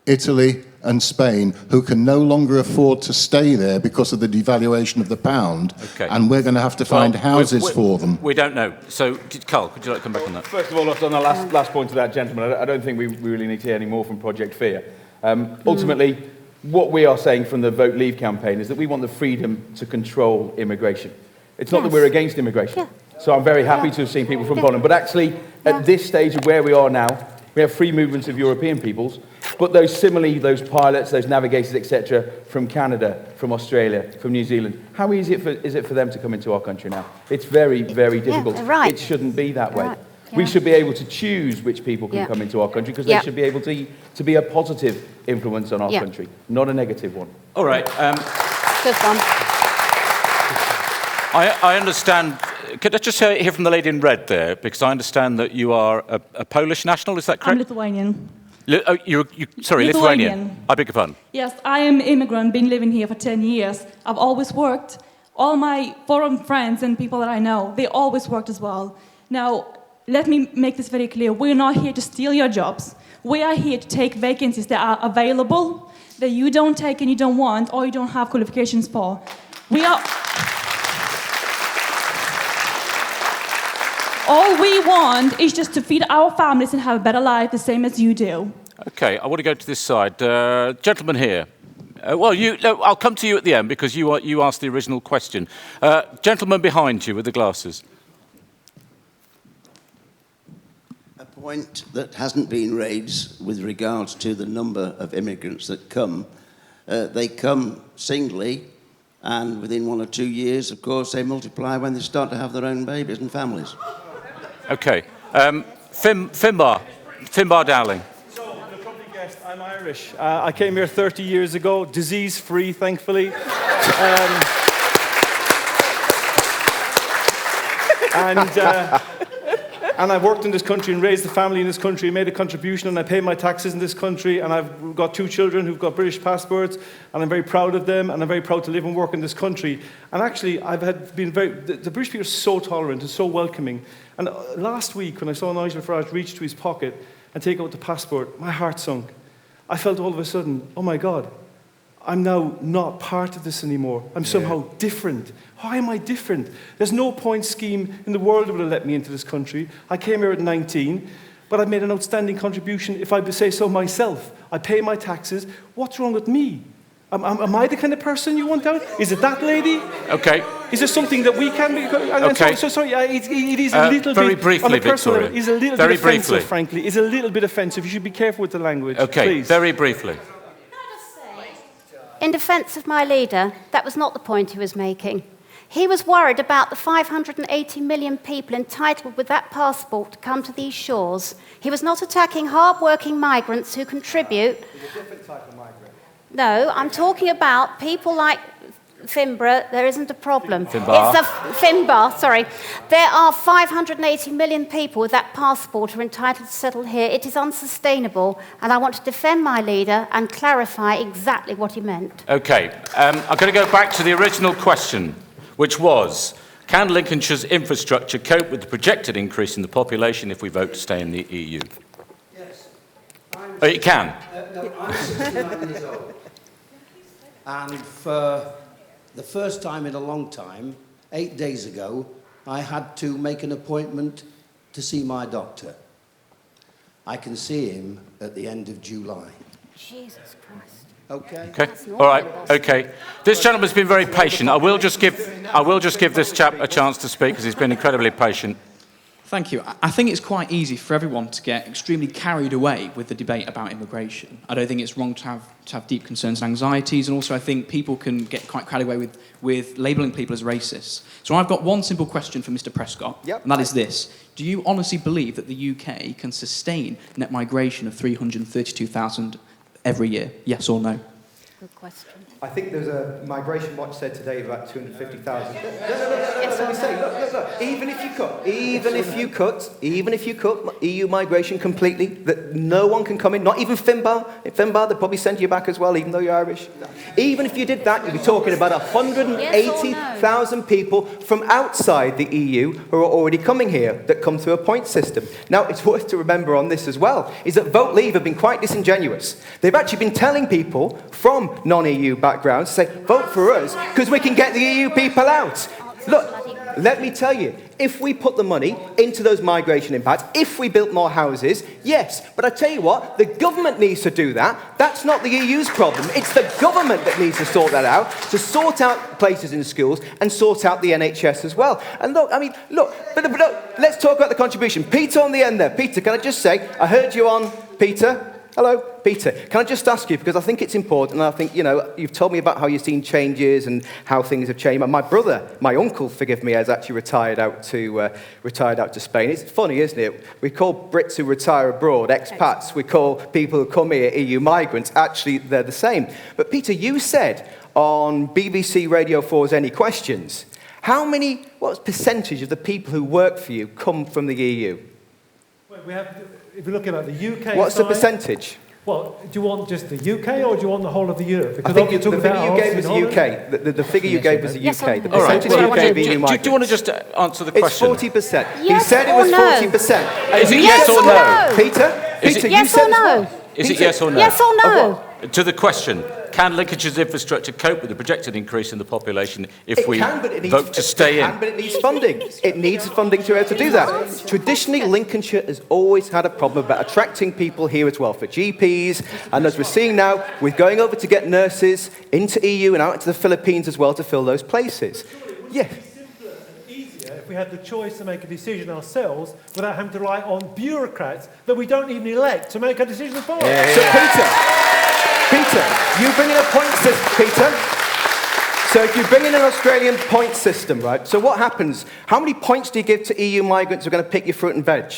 Italy and Spain who can no longer afford to stay there because of the devaluation of the pound, and we're going to have to find houses for them. We don't know. So, Carl, could you like to come back on that? First of all, on the last point to that gentleman, I don't think we really need to hear any more from Project Fear. Ultimately, what we are saying from the Vote Leave campaign is that we want the freedom to control immigration. It's not that we're against immigration. So I'm very happy to have seen people from Poland. But actually, at this stage of where we are now, we have free movements of European peoples, but those pilots, those navigators, etc., from Canada, from Australia, from New Zealand, how easy is it for them to come into our country now? It's very, very difficult. It shouldn't be that way. We should be able to choose which people can come into our country because they should be able to be a positive influence on our country, not a negative one. All right. Good one. I understand. Could I just hear from the lady in red there? Because I understand that you are a Polish national, is that correct? I'm Lithuanian. Sorry, Lithuanian. I beg your pardon. Yes, I am an immigrant, been living here for 10 years. I've always worked. All my foreign friends and people that I know, they always worked as well. Now, let me make this very clear. We're not here to steal your jobs. We are here to take vacancies that are available, that you don't take and you don't want, or you don't have qualifications for. All we want is just to feed our families and have a better life, the same as you do. Okay, I want to go to this side. Gentleman here. I'll come to you at the end because you asked the original question. Gentleman behind you with the glasses. A point that hasn't been raised with regards to the number of immigrants that come. They come singly, and within 1 or 2 years, of course, they multiply when they start to have their own babies and families. Okay. Finbar Dowling. So, you'll probably guessed, I'm Irish. I came here 30 years ago, disease-free, thankfully. And I've worked in this country and raised a family in this country, made a contribution, and I pay my taxes in this country, and I've got 2 children who've got British passports, and I'm very proud of them, and I'm very proud to live and work in this country. And actually, the British people are so tolerant and so welcoming. And last week, when I saw Nigel Farage reach to his pocket and take out the passport, my heart sunk. I felt all of a sudden, oh my God, I'm now not part of this anymore. I'm somehow different. Why am I different? There's no point scheme in the world that would have let me into this country. I came here at 19, but I've made an outstanding contribution, if I say so myself. I pay my taxes. What's wrong with me? Am I the kind of person you want out? Is it that lady? Okay. Is there something that we can be? Okay. Sorry, it is a little very bit... briefly, on a personal Victoria. level, is a little Very bit offensive, briefly. frankly. Is a little bit offensive. You should be careful with the language, Okay, please. very briefly. In defence of my leader, that was not the point he was making. He was worried about the 580 million people entitled with that passport to come to these shores. He was not attacking hard-working migrants who contribute... It's a different type of migrant. No, I'm talking about people like Finborough. There isn't a problem. Finbar. Finbar, sorry. There are 580 million people with that passport who are entitled to settle here. It is unsustainable, and I want to defend my leader and clarify exactly what he meant. Okay, I'm going to go back to the original question, which was, can Lincolnshire's infrastructure cope with the projected increase in the population if we vote to stay in the EU? Yes. It can. No, I'm 69 years old. And for the first time in a long time, 8 days ago, I had to make an appointment to see my doctor. I can see him at the end of July. Jesus Christ. Okay? Okay, all right, okay. This gentleman's been very patient. I will just give this chap a chance to speak because he's been incredibly patient. Thank you. I think it's quite easy for everyone to get extremely carried away with the debate about immigration. I don't think it's wrong to have deep concerns and anxieties, and also I think people can get quite carried away with labelling people as racists. So I've got one simple question for Mr. Prescott, and that is this. Do you honestly believe that the UK can sustain net migration of 332,000 every year? Yes or no? Good question. I think there's a migration watch said today about 250,000. No, let me say, look. Even if you cut EU migration completely, that no one can come in, not even Finbar. In Finbar, they'd probably send you back as well, even though you're Irish. Even if you did that, you'd be talking about 180,000 people from outside the EU who are already coming here that come through a point system. Now, it's worth to remember on this as well, is that Vote Leave have been quite disingenuous. They've actually been telling people from non-EU backgrounds to say, vote for us, because we can get the EU people out. Look, let me tell you, if we put the money into those migration impacts, if we built more houses, yes. But I tell you what, the government needs to do that. That's not the EU's problem. It's the government that needs to sort that out, to sort out places in schools and sort out the NHS as well. And look, but let's talk about the contribution. Peter on the end there. Peter, can I just say, I heard you on, Peter. Hello, Peter. Can I just ask you, because I think it's important, and I think, you've told me about how you've seen changes and how things have changed. My uncle, forgive me, has actually retired out to Spain. It's funny, isn't it? We call Brits who retire abroad expats. We call people who come here EU migrants. Actually, they're the same. But Peter, you said on BBC Radio 4's Any Questions, what percentage of the people who work for you come from the EU? Well, if you're looking at the UK What's side, the percentage? Well, do you want just the UK or do you want the whole of the Europe? I think the figure you gave was the UK. The figure you gave was the UK. The percentage of UK being migrants. Do you want to just answer the question? It's 40%. Yes he said it was 40%. Is it yes or no? Peter, you yes said or no? Is it yes or no? Yes or no? To the question, can Lincolnshire's infrastructure cope with the projected increase in the population if we vote to stay in? But it needs funding. It needs funding to be able to do that. Traditionally, Lincolnshire has always had a problem about attracting people here as well, for GPs, and as we're seeing now, we're going over to get nurses into EU and out into the Philippines as well to fill those places. Yeah. If we had the choice to make a decision ourselves without having to rely on bureaucrats that we don't even elect to make a decision for us. So Peter, you bring in a point system, Peter. So if you bring in an Australian point system, right, so what happens? How many points do you give to EU migrants who are going to pick your fruit and veg?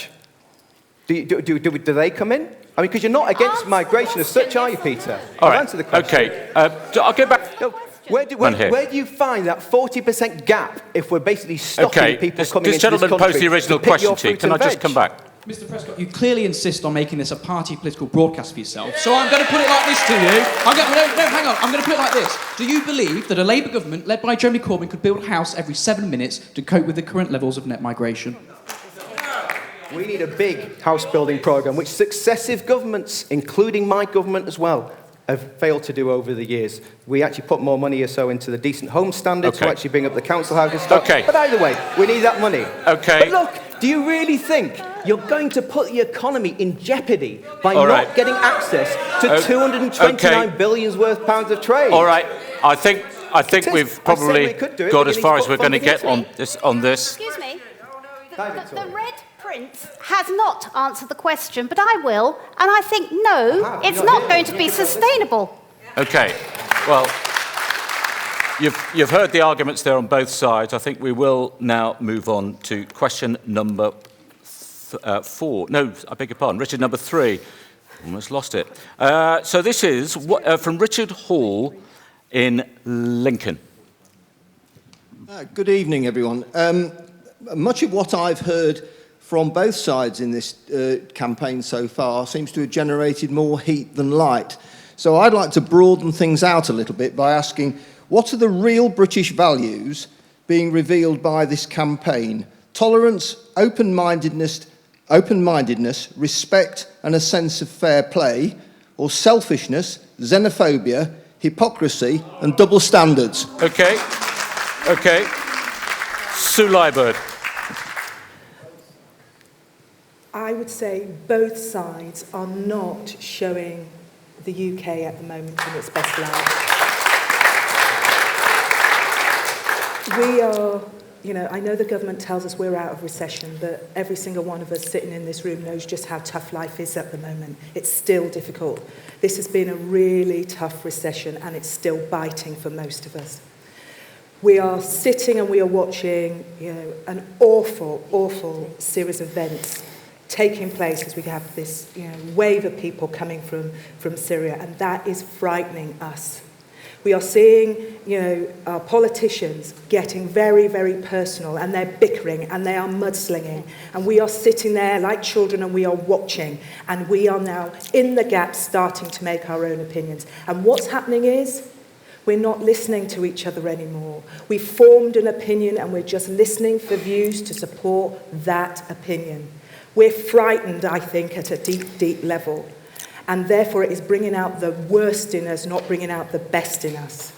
Do they come in? I mean, because you're not against migration as such, are you, Peter? All right. Answer the question. Okay. I'll go back. No, where do you find that 40% gap if we're basically stopping people coming into this country? This gentleman posed the original question to you. Can I just come back? Mr. Prescott, you clearly insist on making this a party political broadcast for yourself. So I'm going to put it like this to you. Hang on. I'm going to put it like this. Do you believe that a Labour government led by Jeremy Corbyn could build a house every 7 minutes to cope with the current levels of net migration? We need a big house building programme, which successive governments, including my government as well, have failed to do over the years. We actually put more money or so into the decent home standards to actually bring up the council housing stock. Okay. But either way, we need that money. Okay. But look, Do you really think you're going to put the economy in jeopardy by All not right. getting access to 229 billion worth pounds of trade? All right. I think we've probably could do it, got but as you far need as to we're put going to funding get into it. on this. Excuse me. The red print has not answered the question, but I will. And I think, no, it's not going to be sustainable. Okay. Well, you've heard the arguments there on both sides. I think we will now move on to question number 4. No, I beg your pardon. Richard, number 3. Almost lost it. So this is from Richard Hall in Lincoln. Good evening, everyone. Much of what I've heard from both sides in this campaign so far seems to have generated more heat than light. So I'd like to broaden things out a little bit by asking, what are the real British values being revealed by this campaign? Tolerance, open-mindedness, respect and a sense of fair play, or selfishness, xenophobia, hypocrisy and double standards? Okay. Sue Lyburd. I would say both sides are not showing the UK at the moment in its best light. We are, I know the government tells us we're out of recession, but every single one of us sitting in this room knows just how tough life is at the moment. It's still difficult. This has been a really tough recession and it's still biting for most of us. We are sitting and we are watching, an awful, awful series of events taking place as we have this, wave of people coming from Syria, and that is frightening us. We are seeing, our politicians getting very, very personal, and they're bickering and they are mudslinging, and we are sitting there like children and we are watching, and we are now in the gap starting to make our own opinions. And what's happening is we're not listening to each other anymore. We've formed an opinion and we're just listening for views to support that opinion. We're frightened, I think, at a deep, deep level. And therefore it is bringing out the worst in us, not bringing out the best in us.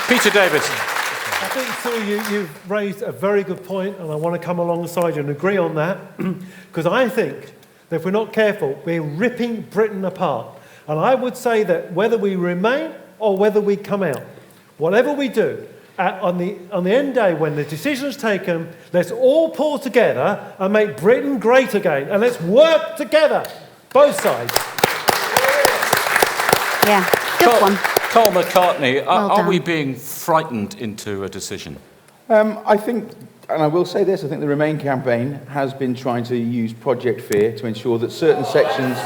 Peter Davidson. I think, Sue, you've raised a very good point, and I want to come alongside you and agree on that, because I think that if we're not careful, we're ripping Britain apart. And I would say that whether we remain or whether we come out, whatever we do, on the end day when the decision's taken, let's all pull together and make Britain great again. And let's work together, both sides. Yeah, good one. Carl McCartney, Well are we done. being frightened into a decision? I think, and I will say this, I think the Remain campaign has been trying to use Project Fear to ensure that certain sections...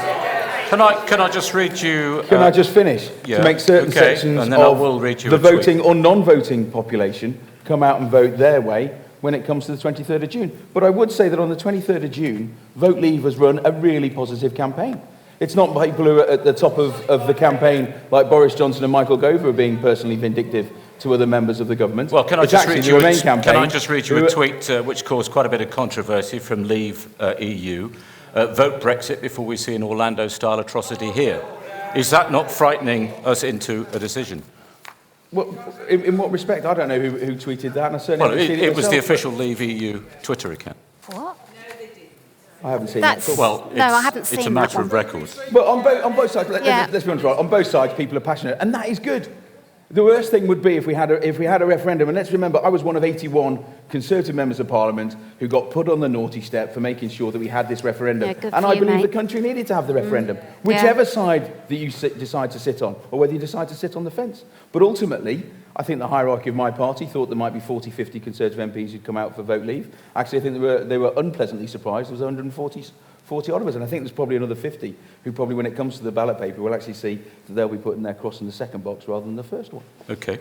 Can I just read you... Can I just finish? Yeah. To make certain sections and then I of will read you the a tweet. voting or non-voting population come out and vote their way when it comes to the 23rd of June. But I would say that on the 23rd of June, Vote Leave has run a really positive campaign. It's not people who are at the top of the campaign, like Boris Johnson and Michael Gove, who are being personally vindictive to other members of the government. Well, can I It's just actually read the you Remain campaign a tweet which caused quite a bit of controversy from Leave EU? Vote Brexit before we see an Orlando-style atrocity here. Is that not frightening us into a decision? Well, in what respect? I don't know who tweeted that, and I certainly haven't seen it It was the myself. official Leave EU Twitter account. What? I haven't seen That's- that. Well, No, I it's- haven't it's seen a that matter one. of record. Well, on both sides, Yeah. let's be honest, right? On both sides, people are passionate, and that is good. The worst thing would be if we had a referendum, and let's remember, I was one of 81 Conservative members of Parliament who got put on the naughty step for making sure that we had this referendum. Yeah, good and for I you, believe mate. the country needed to have the referendum, Yeah. whichever side that you decide to sit on, or whether you decide to sit on the fence. But ultimately, I think the hierarchy of my party thought there might be 40, 50 Conservative MPs who'd come out for Vote Leave. Actually, I think they were unpleasantly surprised. There was 140 odd of us, and I think there's probably another 50 who probably, when it comes to the ballot paper, will actually see that they'll be putting their cross in the second box rather than the first one. Okay.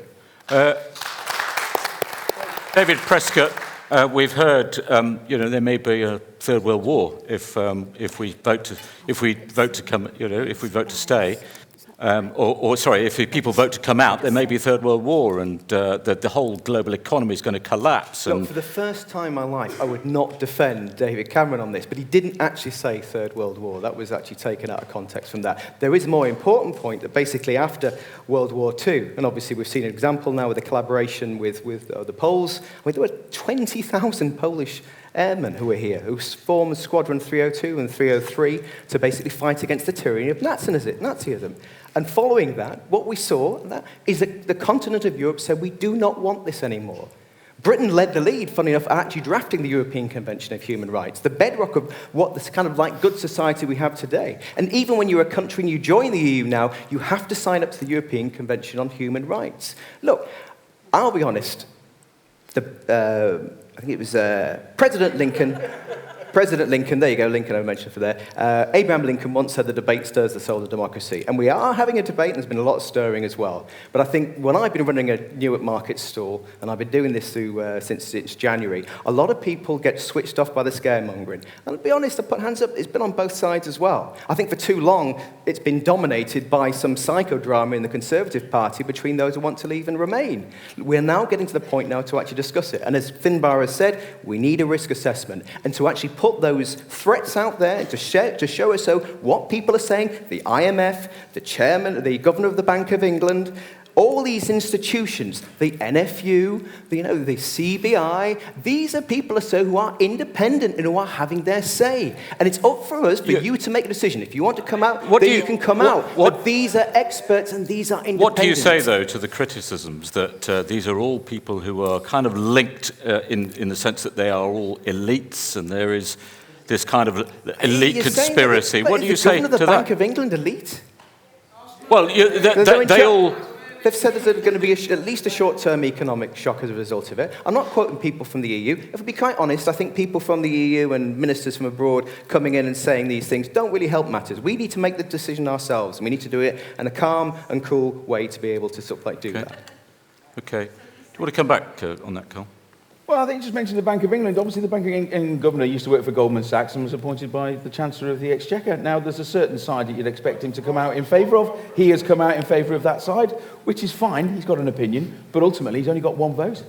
David Prescott, we've heard, there may be a third world war if we vote to stay. Sorry, if people vote to come out, there may be a Third World War and the whole global economy is going to collapse. Look, for the first time in my life, I would not defend David Cameron on this, but he didn't actually say Third World War. That was actually taken out of context from that. There is a more important point that basically after World War II, and obviously we've seen an example now with the collaboration with the Poles, I mean, there were 20,000 Polish airmen who were here, who formed Squadron 302 and 303 to basically fight against the tyranny of Nazism. And following that, what we saw is that the continent of Europe said, we do not want this anymore. Britain led the lead, funny enough, actually drafting the European Convention of Human Rights, the bedrock of what this kind of like good society we have today. And even when you're a country and you join the EU now, you have to sign up to the European Convention on Human Rights. Look, I'll be honest, I think it was President Lincoln, there you go, Lincoln I mentioned for there. Abraham Lincoln once said the debate stirs the soul of democracy. And we are having a debate, and there's been a lot of stirring as well. But I think when I've been running a Newark market stall, and I've been doing this since January, a lot of people get switched off by the scaremongering. And I'll be honest, I put hands up, it's been on both sides as well. I think for too long, it's been dominated by some psychodrama in the Conservative Party between those who want to leave and remain. We're now getting to the point now to actually discuss it. And as Finbar has said, we need a risk assessment. And to actually put those threats out there to show us what people are saying, the IMF, the chairman, the governor of the Bank of England, all these institutions, the NFU, the CBI, these are people who are independent and who are having their say. And it's up for us, for you to make a decision. If you want to come out, you can come out. But these are experts and these are independent. What do you say, though, to the criticisms that these are all people who are kind of linked in the sense that they are all elites and there is this kind of elite conspiracy? What do you say to that? Is the Bank of England elite? Well, they all... They've said there's going to be at least a short-term economic shock as a result of it. I'm not quoting people from the EU. If I be quite honest, I think people from the EU and ministers from abroad coming in and saying these things don't really help matters. We need to make the decision ourselves, and we need to do it in a calm and cool way to be able to do that. Okay. Do you want to come back on that, Carl? Well, I think you just mentioned the Bank of England. Obviously, the Bank of England governor used to work for Goldman Sachs and was appointed by the Chancellor of the Exchequer. Now, there's a certain side that you'd expect him to come out in favour of. He has come out in favour of that side, which is fine. He's got an opinion, but ultimately, he's only got one vote.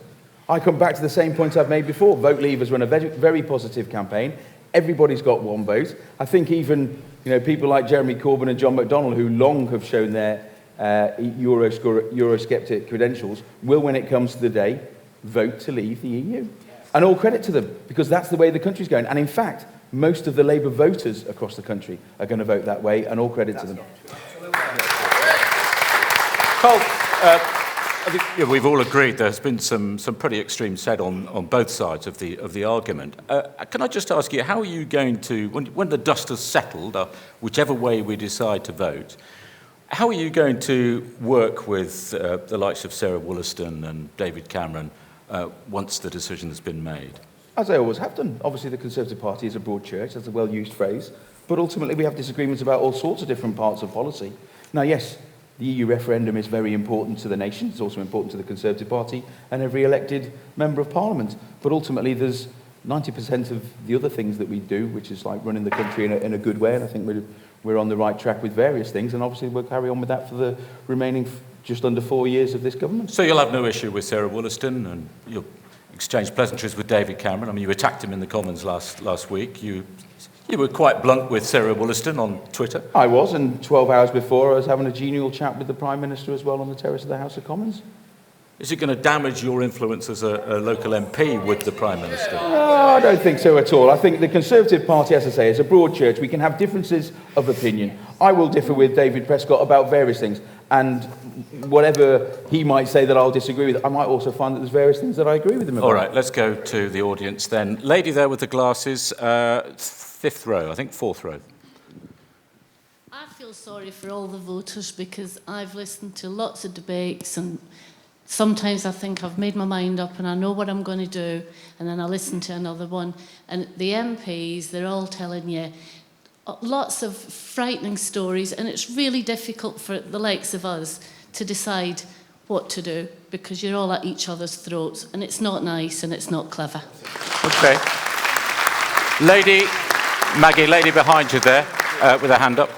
I come back to the same point I've made before. Vote Leave has run a very, very positive campaign. Everybody's got one vote. I think even people like Jeremy Corbyn and John McDonnell, who long have shown their Eurosceptic credentials, will, when it comes to the day, vote to leave the EU. And all credit to them, because that's the way the country's going. And in fact, most of the Labour voters across the country are going to vote that way, and all credit to them. Carl, I think we've all agreed there's been some pretty extreme said on both sides of the argument. Can I just ask you, how are you going to, when the dust has settled, whichever way we decide to vote, how are you going to work with the likes of Sarah Wollaston and David Cameron once the decision has been made? As I always have done. Obviously, the Conservative Party is a broad church. That's a well-used phrase. But ultimately, we have disagreements about all sorts of different parts of policy. Now, yes, the EU referendum is very important to the nation. It's also important to the Conservative Party and every elected member of Parliament. But ultimately, there's 90% of the other things that we do, which is like running the country in a good way. And I think we're on the right track with various things. And obviously, we'll carry on with that for the remaining just under 4 years of this government. So you'll have no issue with Sarah Wollaston, and you'll exchange pleasantries with David Cameron. I mean, you attacked him in the Commons last week. You were quite blunt with Sarah Wollaston on Twitter. I was, and 12 hours before, I was having a genial chat with the Prime Minister as well on the terrace of the House of Commons. Is it going to damage your influence as a local MP with the Prime Minister? No, I don't think so at all. I think the Conservative Party, as I say, is a broad church. We can have differences of opinion. I will differ with David Prescott about various things, and whatever he might say that I'll disagree with, I might also find that there's various things that I agree with him about. All right, let's go to the audience then. Lady there with the glasses, fifth row, I think fourth row. I feel sorry for all the voters because I've listened to lots of debates, and sometimes I think I've made my mind up and I know what I'm going to do, and then I listen to another one. And the MPs, they're all telling you lots of frightening stories, and it's really difficult for the likes of us to decide what to do because you're all at each other's throats, and it's not nice and it's not clever. Okay. Lady, Maggie, lady behind you there with a hand up.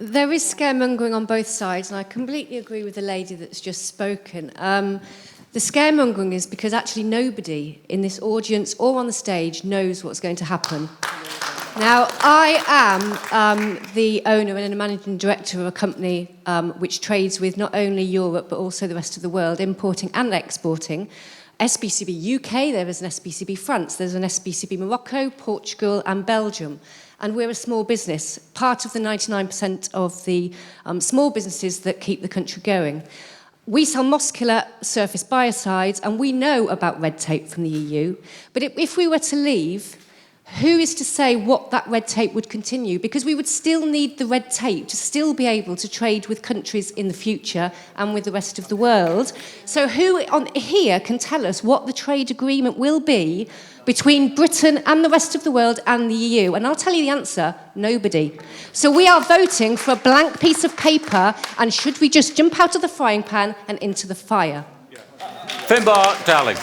There is scaremongering on both sides, and I completely agree with the lady that's just spoken. The scaremongering is because actually nobody in this audience or on the stage knows what's going to happen. Now, I am the owner and a managing director of a company which trades with not only Europe but also the rest of the world, importing and exporting. SBCB UK, there is an SBCB France, there's an SBCB Morocco, Portugal and Belgium. And we're a small business, part of the 99% of the small businesses that keep the country going. We sell muscular surface biocides, and we know about red tape from the EU. But if we were to leave, who is to say what that red tape would continue? Because we would still need the red tape to still be able to trade with countries in the future and with the rest of the world. So who on here can tell us what the trade agreement will be between Britain and the rest of the world and the EU? And I'll tell you the answer, nobody. So we are voting for a blank piece of paper, and should we just jump out of the frying pan and into the fire? Finbar Darling.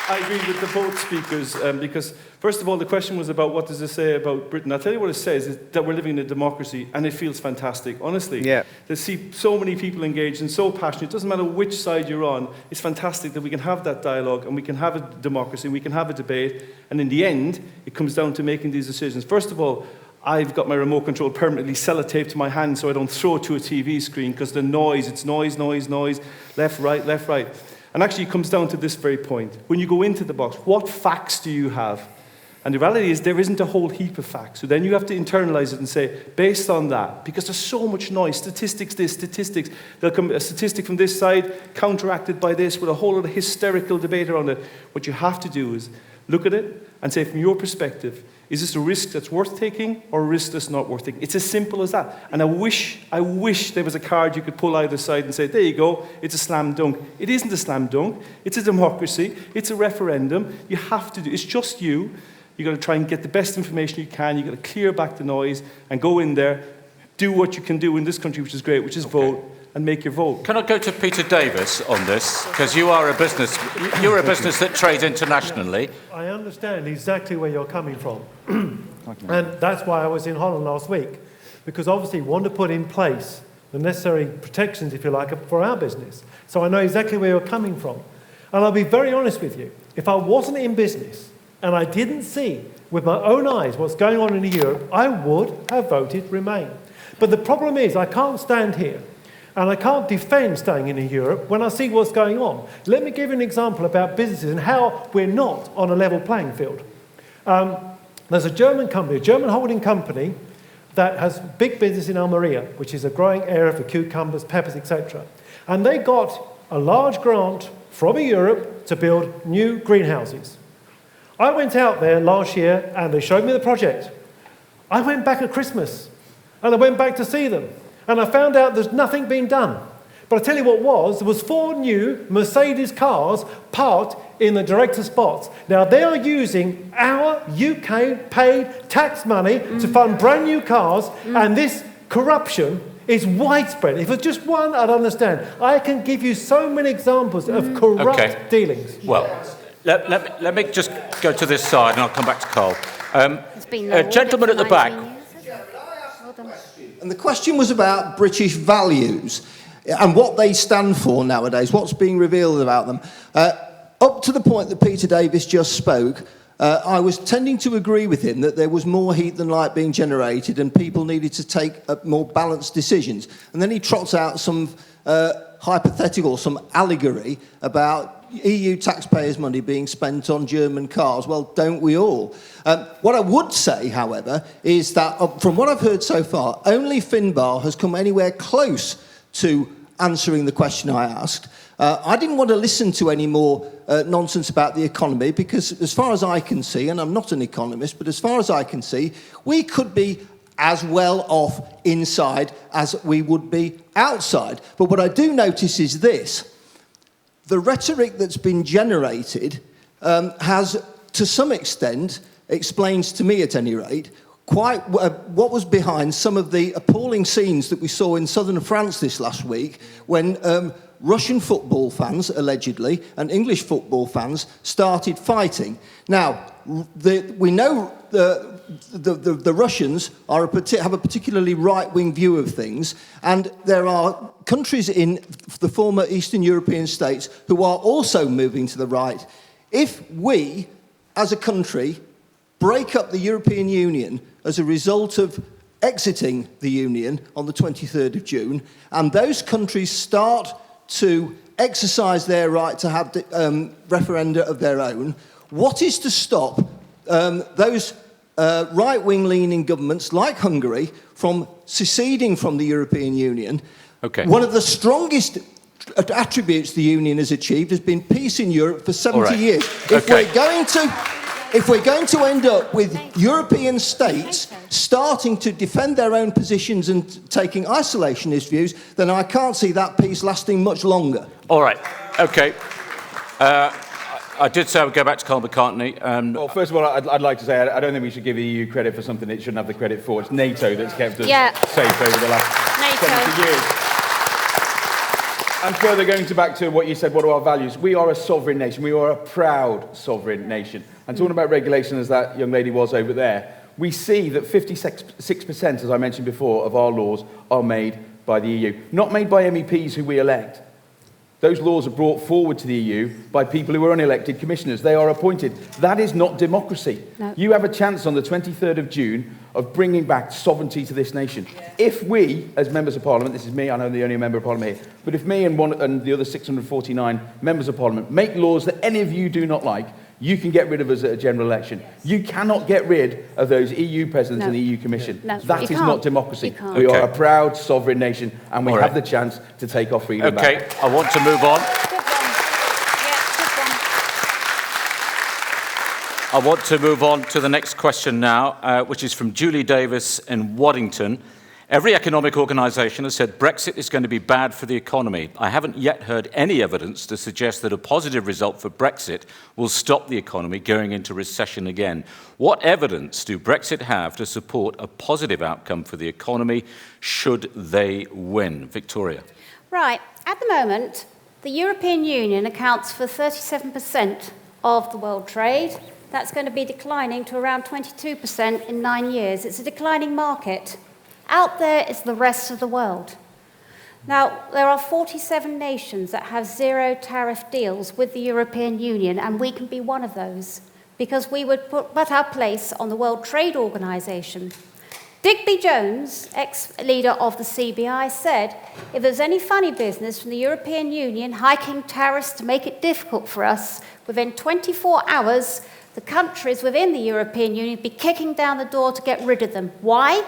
I agree with the both speakers because, first of all, the question was about what does it say about Britain. I'll tell you what it says, is that we're living in a democracy, and it feels fantastic, honestly. Yeah. To see so many people engaged and so passionate, it doesn't matter which side you're on, it's fantastic that we can have that dialogue and we can have a democracy, we can have a debate, and in the end, it comes down to making these decisions. First of all, I've got my remote control permanently sellotaped to my hand so I don't throw it to a TV screen because the noise, it's noise, left, right. And actually, it comes down to this very point. When you go into the box, what facts do you have? And the reality is there isn't a whole heap of facts. So then you have to internalize it and say, based on that, because there's so much noise, statistics this, statistics, there'll come a statistic from this side, counteracted by this, with a whole lot of hysterical debate around it. What you have to do is look at it and say, from your perspective, is this a risk that's worth taking or a risk that's not worth taking? It's as simple as that. And I wish there was a card you could pull either side and say, there you go, it's a slam dunk. It isn't a slam dunk. It's a democracy. It's a referendum. You have to do, it's just you. You've got to try and get the best information you can. You've got to clear back the noise and go in there, do what you can do in this country, which is great, which is vote, and make your vote. Can I go to Peter Davis on this? Because you're a business that trades internationally. I understand exactly where you're coming from. And that's why I was in Holland last week, because obviously we want to put in place the necessary protections, if you like, for our business. So I know exactly where you're coming from. And I'll be very honest with you, if I wasn't in business and I didn't see with my own eyes what's going on in Europe, I would have voted Remain. But the problem is I can't stand here and I can't defend staying in Europe when I see what's going on. Let me give you an example about businesses and how we're not on a level playing field. There's a German company, a German holding company, that has big business in Almeria, which is a growing area for cucumbers, peppers, etc. And they got a large grant from Europe to build new greenhouses. I went out there last year and they showed me the project. I went back at Christmas and I went back to see them. And I found out there's nothing being done. But I tell you what there was 4 new Mercedes cars parked in the director's spots. Now, they are using our UK paid tax money to fund brand new cars, and this corruption is widespread. If it's just one, I'd understand. I can give you so many examples of corrupt dealings. Well, let me just go to this side, and I'll come back to Carl. Gentleman at the back. And the question was about British values and what they stand for nowadays, what's being revealed about them. Up to the point that Peter Davis just spoke, I was tending to agree with him that there was more heat than light being generated and people needed to take more balanced decisions. And then he trots out some hypothetical, some allegory about EU taxpayers' money being spent on German cars. Well, don't we all? What I would say, however, is that from what I've heard so far, only Finbar has come anywhere close to answering the question I asked. I didn't want to listen to any more nonsense about the economy because as far as I can see, and I'm not an economist, but as far as I can see, we could be as well off inside as we would be outside. But what I do notice is this. The rhetoric that's been generated has, to some extent, explains to me at any rate, quite what was behind some of the appalling scenes that we saw in southern France this last week when Russian football fans, allegedly, and English football fans started fighting. Now, we know the Russians have a particularly right-wing view of things, and there are countries in the former Eastern European states who are also moving to the right. If we, as a country, break up the European Union as a result of exiting the Union on the 23rd of June, and those countries start to exercise their right to have referenda of their own, what is to stop those right-wing leaning governments like Hungary from seceding from the European Union? Okay. One of the strongest attributes the Union has achieved has been peace in Europe for 70 years. If we're going to end up with European states starting to defend their own positions and taking isolationist views, then I can't see that peace lasting much longer. All right. Okay. I did say I would go back to Carl McCartney. Well, first of all, I'd like to say I don't think we should give the EU credit for something it shouldn't have the credit for. It's NATO that's kept us safe over the last 70 years. And further, going back to what you said, what are our values? We are a sovereign nation. We are a proud sovereign nation. And talking about regulation, as that young lady was over there, we see that 56%, as I mentioned before, of our laws are made by the EU. Not made by MEPs who we elect. Those laws are brought forward to the EU by people who are unelected commissioners. They are appointed. That is not democracy. No. You have a chance on the 23rd of June of bringing back sovereignty to this nation. Yeah. If we, as members of Parliament, this is me, I know I'm the only member of Parliament here, but if me and the other 649 members of Parliament make laws that any of you do not like, you can get rid of us at a general election. You cannot get rid of those EU presidents and the EU Commission. No. That is not democracy. You We are a proud sovereign nation, and we have the chance to take our freedom back. Okay, I want to move on. I want to move on to the next question now, which is from Julie Davis in Waddington. Every economic organisation has said Brexit is going to be bad for the economy. I haven't yet heard any evidence to suggest that a positive result for Brexit will stop the economy going into recession again. What evidence do Brexit have to support a positive outcome for the economy should they win? Victoria. Right. At the moment, the European Union accounts for 37% of the world trade. That's going to be declining to around 22% in 9 years. It's a declining market. Out there is the rest of the world. Now, there are 47 nations that have zero tariff deals with the European Union, and we can be one of those, because we would put our place on the World Trade Organization. Digby Jones, ex-leader of the CBI, said, if there's any funny business from the European Union hiking tariffs to make it difficult for us, within 24 hours, the countries within the European Union would be kicking down the door to get rid of them. Why?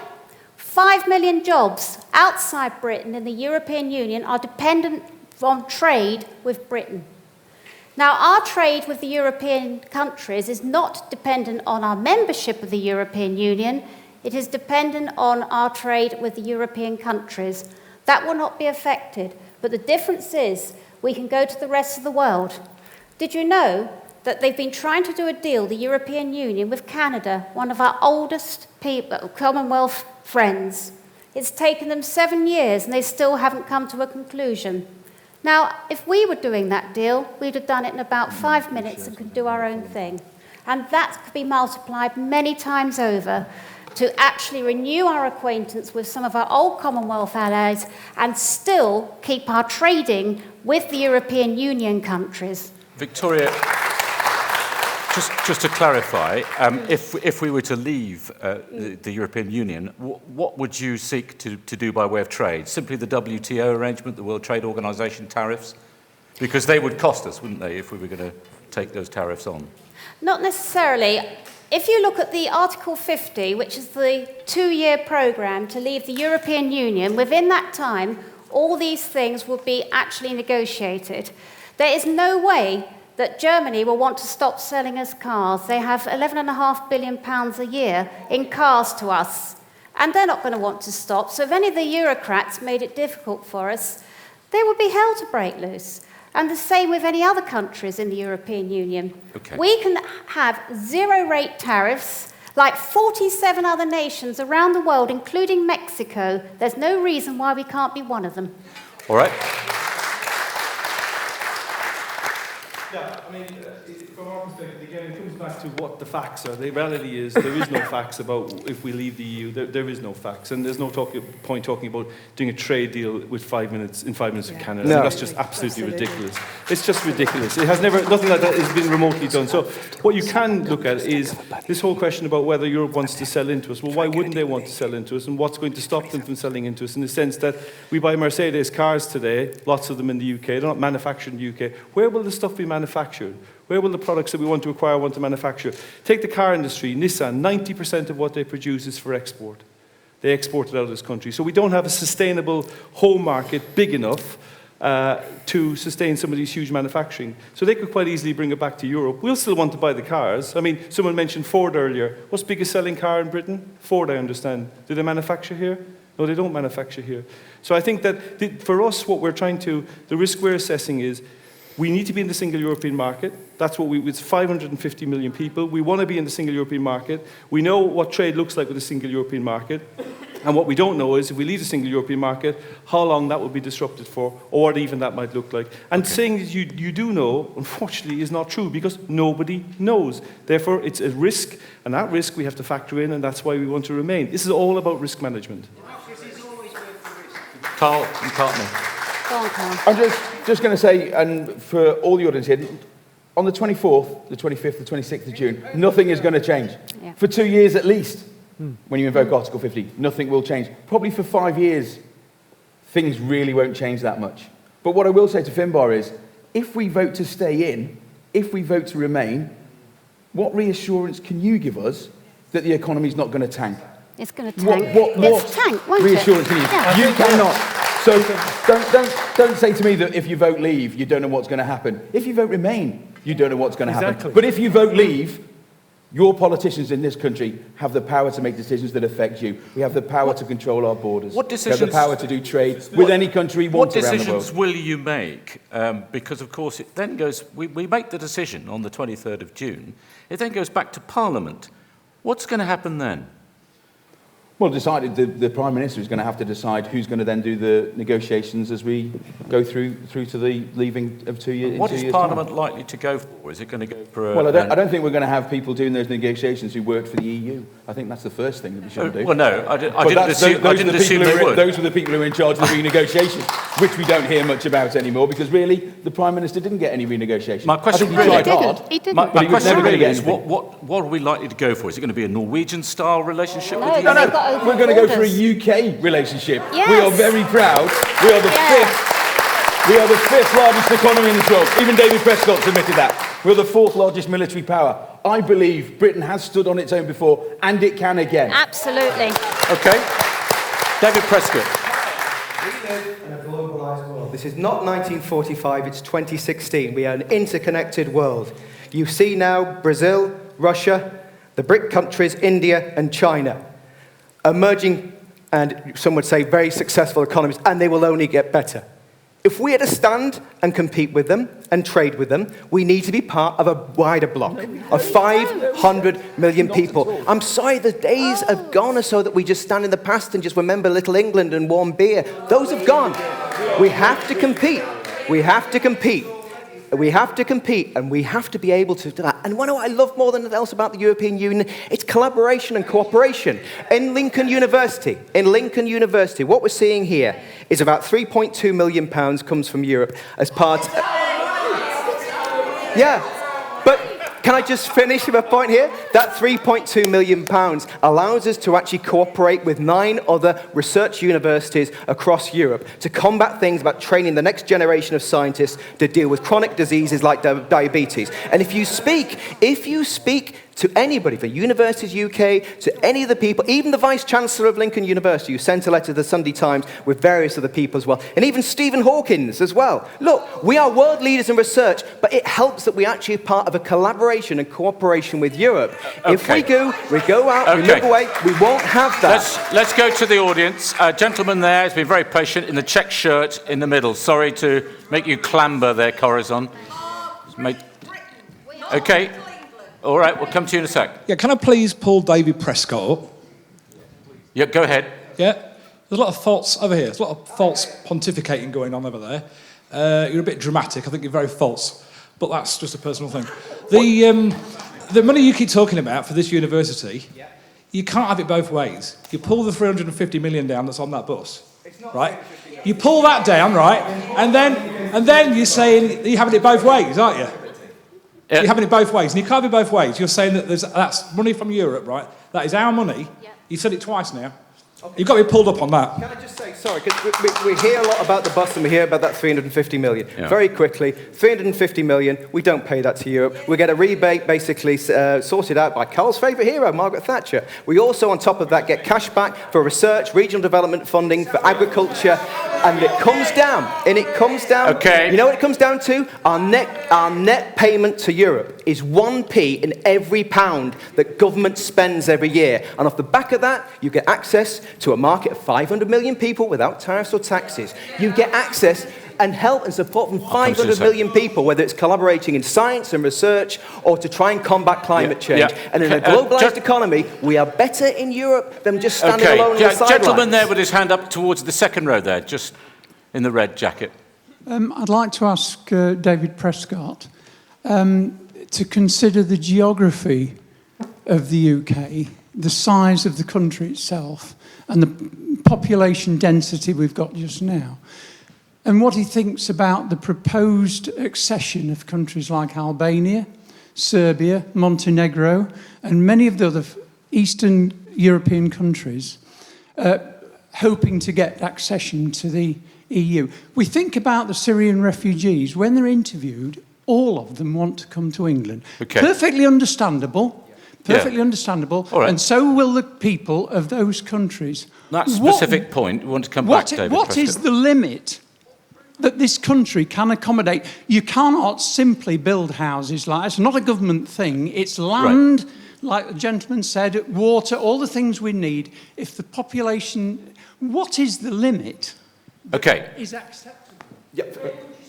5 million jobs outside Britain in the European Union are dependent on trade with Britain. Now, our trade with the European countries is not dependent on our membership of the European Union. It is dependent on our trade with the European countries. That will not be affected. But the difference is we can go to the rest of the world. Did you know that they've been trying to do a deal, the European Union, with Canada, one of our oldest Commonwealth friends? It's taken them 7 years and they still haven't come to a conclusion. Now, if we were doing that deal, we'd have done it in about 5 minutes and could do our own thing. And that could be multiplied many times over to actually renew our acquaintance with some of our old Commonwealth allies and still keep our trading with the European Union countries. Victoria, just to clarify, if we were to leave the European Union, what would you seek to do by way of trade? Simply the WTO arrangement, the World Trade Organization tariffs? Because they would cost us, wouldn't they, if we were going to take those tariffs on? Not necessarily. If you look at the Article 50, which is the 2-year programme to leave the European Union, within that time, all these things will be actually negotiated. There is no way that Germany will want to stop selling us cars. They have £11.5 billion a year in cars to us, and they're not going to want to stop. So if any of the Eurocrats made it difficult for us, they would be hell to break loose. And the same with any other countries in the European Union. Okay. We can have zero-rate tariffs like 47 other nations around the world, including Mexico. There's no reason why we can't be one of them. All right. Yeah, I mean, from our perspective, again, it comes back to what the facts are. The reality is there is no facts about if we leave the EU. There is no facts, and there's no point talking about doing a trade deal with 5 minutes with Canada. No. That's just absolutely ridiculous. It's just ridiculous. It has never, nothing like that has been remotely done. So what you can look at is this whole question about whether Europe wants to sell into us. Well, why wouldn't they want to sell into us, and what's going to stop them from selling into us? In the sense that we buy Mercedes cars today, lots of them in the UK. They're not manufactured in the UK. Where will the stuff be manufactured? Where will the products that we want to acquire want to manufacture? Take the car industry, Nissan, 90% of what they produce is for export. They export it out of this country. So we don't have a sustainable home market big enough to sustain some of these huge manufacturing. So they could quite easily bring it back to Europe. We'll still want to buy the cars. I mean, someone mentioned Ford earlier. What's the biggest selling car in Britain? Ford, I understand. Do they manufacture here? No, they don't manufacture here. So I think that for us, what we're trying to, the risk we're assessing is, we need to be in the single European market. That's what it's 550 million people. We want to be in the single European market. We know what trade looks like with the single European market. And what we don't know is if we leave the single European market, how long that will be disrupted for, or what even that might look like. And saying that you do know, unfortunately, is not true because nobody knows. Therefore, it's a risk, and that risk we have to factor in, and that's why we want to remain. This is all about risk management. Carl McCartney. I'm just going to say, and for all the audience here, on the 24th, the 25th, the 26th of June, nothing is going to change. Yeah. For 2 years at least, when you invoke Article 50, nothing will change. Probably for 5 years, things really won't change that much. But what I will say to Finbar is, if we vote to stay in, if we vote to remain, what reassurance can you give us that the economy's not going to tank? It's going to tank. What It's tank, won't it? reassurance can you? Yeah. You cannot. So don't say to me that if you vote leave, you don't know what's going to happen. If you vote remain, you don't know what's going to happen. But if you vote leave, your politicians in this country have the power to make decisions that affect you. We have the power to control our borders. What decisions? We have the power to do trade with any country we want around the world. What decisions will you make? Because, of course, it then goes... We make the decision on the 23rd of June. It then goes back to Parliament. What's going to happen then? Well, the Prime Minister is going to have to decide who's going to then do the negotiations as we go through to the leaving of 2 years. What is Parliament likely to go for? Is it going to go for a... Well, I don't think we're going to have people doing those negotiations who worked for the EU. I think that's the first thing that we shouldn't do. Well, no, I didn't assume they would. Those were the people who were in charge of the renegotiations, which we don't hear much about anymore, because really, the Prime Minister didn't get any renegotiation. My question really my question really is, what are we likely to go for? Is it going to be a Norwegian-style relationship with the EU? No. We're going to go for a UK relationship. Yes. We are very proud. We are the fifth largest economy in the world. Even David Prescott admitted that. We're the fourth largest military power. I believe Britain has stood on its own before, and it can again. Absolutely. Okay. David Prescott. We live in a globalised world. This is not 1945, it's 2016. We are an interconnected world. You see now Brazil, Russia, the BRIC countries, India and China, emerging and some would say very successful economies, and they will only get better. If we are to stand and compete with them and trade with them, we need to be part of a wider bloc of 500 million people. I'm sorry, the days have gone so that we just stand in the past and just remember Little England and warm beer. Those have gone. We have to compete. We have to compete. We have to compete, and we have to be able to do that. And what I love more than anything else about the European Union, it's collaboration and cooperation. In Lincoln University, what we're seeing here is about £3.2 million comes from Europe as part... Yeah, but can I just finish with a point here? That £3.2 million allows us to actually cooperate with 9 other research universities across Europe to combat things about training the next generation of scientists to deal with chronic diseases like diabetes. And if you speak to anybody from Universities UK, to any of the people, even the Vice-Chancellor of Lincoln University, who sent a letter to the Sunday Times with various other people as well, and even Stephen Hawkins as well. Look, we are world leaders in research, but it helps that we actually are part of a collaboration and cooperation with Europe. Okay. If we go out, we look away, we won't have that. Let's go to the audience. Gentleman there has been very patient in the check shirt in the middle. Sorry to make you clamber there, Corazon. Okay. All right, we'll come to you in a sec. Yeah, can I please pull David Prescott up? Yeah, go ahead. Yeah, there's a lot of false over here. There's a lot of false pontificating going on over there. You're a bit dramatic. I think you're very false. but that's just a personal thing. The money you keep talking about for this university, you can't have it both ways. You pull the 350 million down that's on that bus, right? You pull that down, right? And then you're saying you're having it both ways, aren't you? You're having it both ways, and you can't have it both ways. You're saying that that's money from Europe, right? That is our money. You've said it twice now. Okay. You've got to be pulled up on that. Can I just say, sorry, because we hear a lot about the bus and we hear about that 350 million. Yeah. Very quickly, 350 million, we don't pay that to Europe. We get a rebate basically sorted out by Carl's favourite hero, Margaret Thatcher. We also, on top of that, get cash back for research, regional development funding, for agriculture, and it comes down. Okay. You know what it comes down to? Our net payment to Europe is 1p in every pound that government spends every year. And off the back of that, you get access to a market of 500 million people without tariffs or taxes. You get access and help and support from 500 million people, whether it's collaborating in science and research or to try and combat climate change. And in a globalised economy, we are better in Europe than just standing alone on the sidelines. Gentleman there with his hand up towards the second row there, just in the red jacket. I'd like to ask David Prescott to consider the geography of the UK, the size of the country itself, and the population density we've got just now, and what he thinks about the proposed accession of countries like Albania, Serbia, Montenegro, and many of the other Eastern European countries hoping to get accession to the EU. We think about the Syrian refugees. When they're interviewed, all of them want to come to England. Okay. Perfectly understandable. Perfectly understandable. All right. And so will the people of those countries. That specific point, we want to come back, David What Prescott. is the limit that this country can accommodate? You cannot simply build houses like it's not a government thing. It's land, like the gentleman said, water, all the things we need. If the population, what is the limit? Okay. Is acceptable?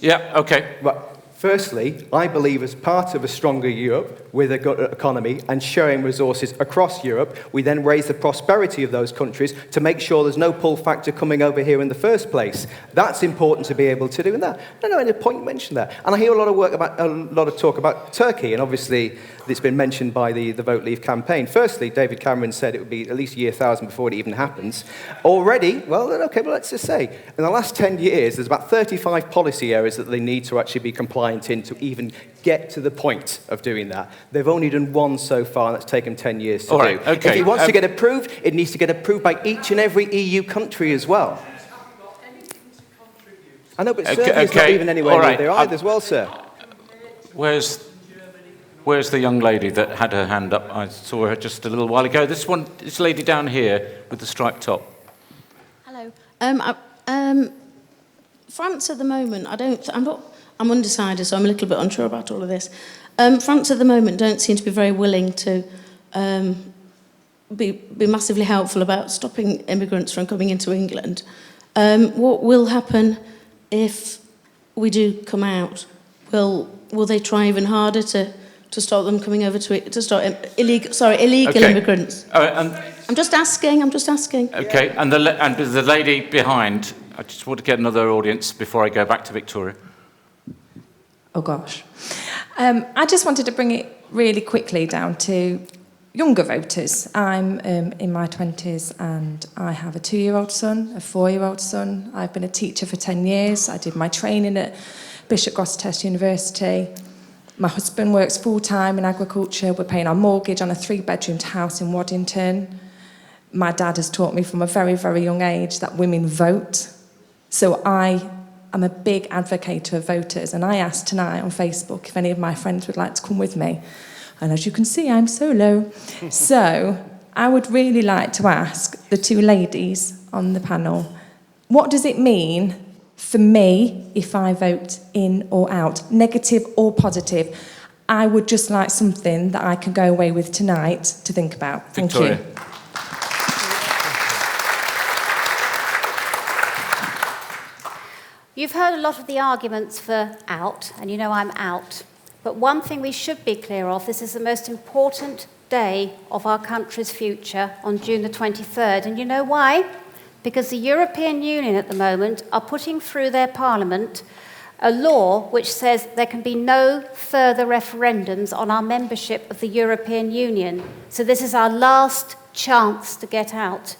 Yeah, okay. Right. Firstly, I believe as part of a stronger Europe with a good economy and sharing resources across Europe, we then raise the prosperity of those countries to make sure there's no pull factor coming over here in the first place. That's important to be able to do. And that, I don't know any point mentioned that. And I hear a lot of talk about Turkey, and obviously it's been mentioned by the Vote Leave campaign. Firstly, David Cameron said it would be at least year 1000 before it even happens. Already, well, let's just say, in the last 10 years, there's about 35 policy areas that they need to actually be compliant in to even get to the point of doing that. They've only done one so far, and that's taken 10 years to do. Okay. If it wants to get approved, it needs to get approved by each and every EU country as well. I know, but Serbia's not even anywhere near there either as well, sir. Where's the young lady that had her hand up? I saw her just a little while ago. This lady down here with the striped top. Hello. France at the moment, I'm undecided, so I'm a little bit unsure about all of this. France at the moment don't seem to be very willing to be massively helpful about stopping immigrants from coming into England. What will happen if we do come out? Will they try even harder to stop them coming over to stop illegal immigrants? I'm just asking. Okay, and the lady behind. I just want to get another audience before I go back to Victoria. Oh gosh. I just wanted to bring it really quickly down to younger voters. I'm in my 20s and I have a 2-year-old son, a 4-year-old son. I've been a teacher for 10 years. I did my training at Bishop Gosseteste University. My husband works full-time in agriculture. We're paying our mortgage on a 3-bedroomed house in Waddington. My dad has taught me from a very, very young age that women vote. So I'm a big advocate of voters, and I asked tonight on Facebook if any of my friends would like to come with me. And as you can see, I'm solo. So I would really like to ask the two ladies on the panel, what does it mean for me if I vote in or out, negative or positive? I would just like something that I can go away with tonight to think about. Thank you. You've heard a lot of the arguments for out, and you know I'm out. But one thing we should be clear of, this is the most important day of our country's future on June the 23rd. And you know why? Because the European Union at the moment are putting through their parliament a law which says there can be no further referendums on our membership of the European Union. So this is our last chance to get out.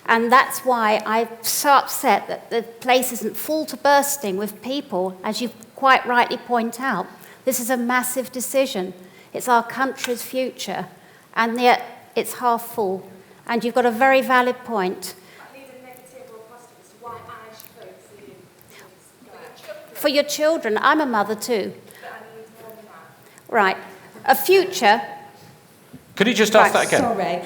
And that's why I'm so upset that the place isn't full to bursting with people, as you quite rightly point out. This is a massive decision. It's our country's future, and yet it's half full. And you've got a very valid point. For your children, I'm a mother too. Right, a future. Could you just ask that again? Sorry,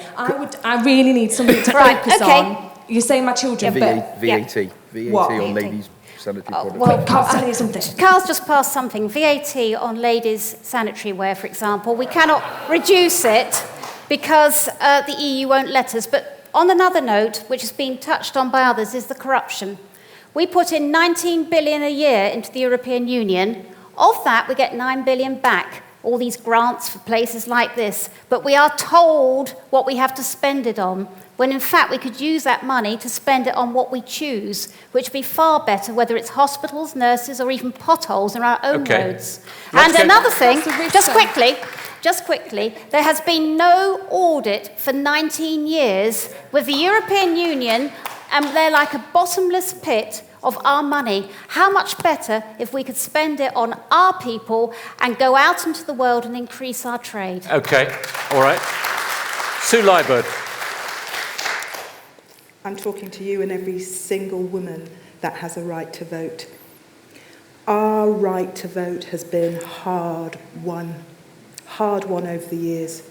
I really need something to focus on. You say my children, but... VAT. What? on ladies' sanitary products. Well, I'll tell you something. Carl's just passed something. VAT on ladies' sanitary wear, for example. We cannot reduce it because the EU won't let us. But on another note, which has been touched on by others, is the corruption. We put in 19 billion a year into the European Union. Of that, we get 9 billion back. All these grants for places like this. But we are told what we have to spend it on, when in fact we could use that money to spend it on what we choose, which would be far better, whether it's hospitals, nurses, or even potholes in our own roads. And another thing, just quickly, there has been no audit for 19 years with the European Union, and they're like a bottomless pit of our money. How much better if we could spend it on our people and go out into the world and increase our trade? Okay, all right. Sue Liebert. I'm talking to you and every single woman that has a right to vote. Our right to vote has been hard won over the years.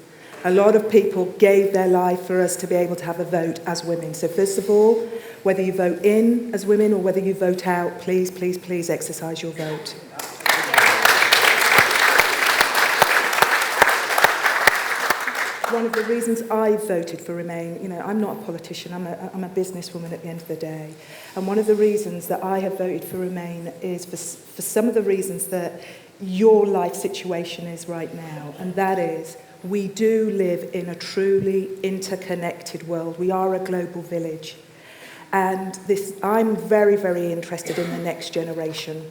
A lot of people gave their life for us to be able to have a vote as women. So first of all, whether you vote in as women or whether you vote out, please, please, please exercise your vote. One of the reasons I voted for Remain, you know, I'm not a politician, I'm a businesswoman at the end of the day. And one of the reasons that I have voted for Remain is for some of the reasons that your life situation is right now, and that is we do live in a truly interconnected world. We are a global village. And I'm very, very interested in the next generation.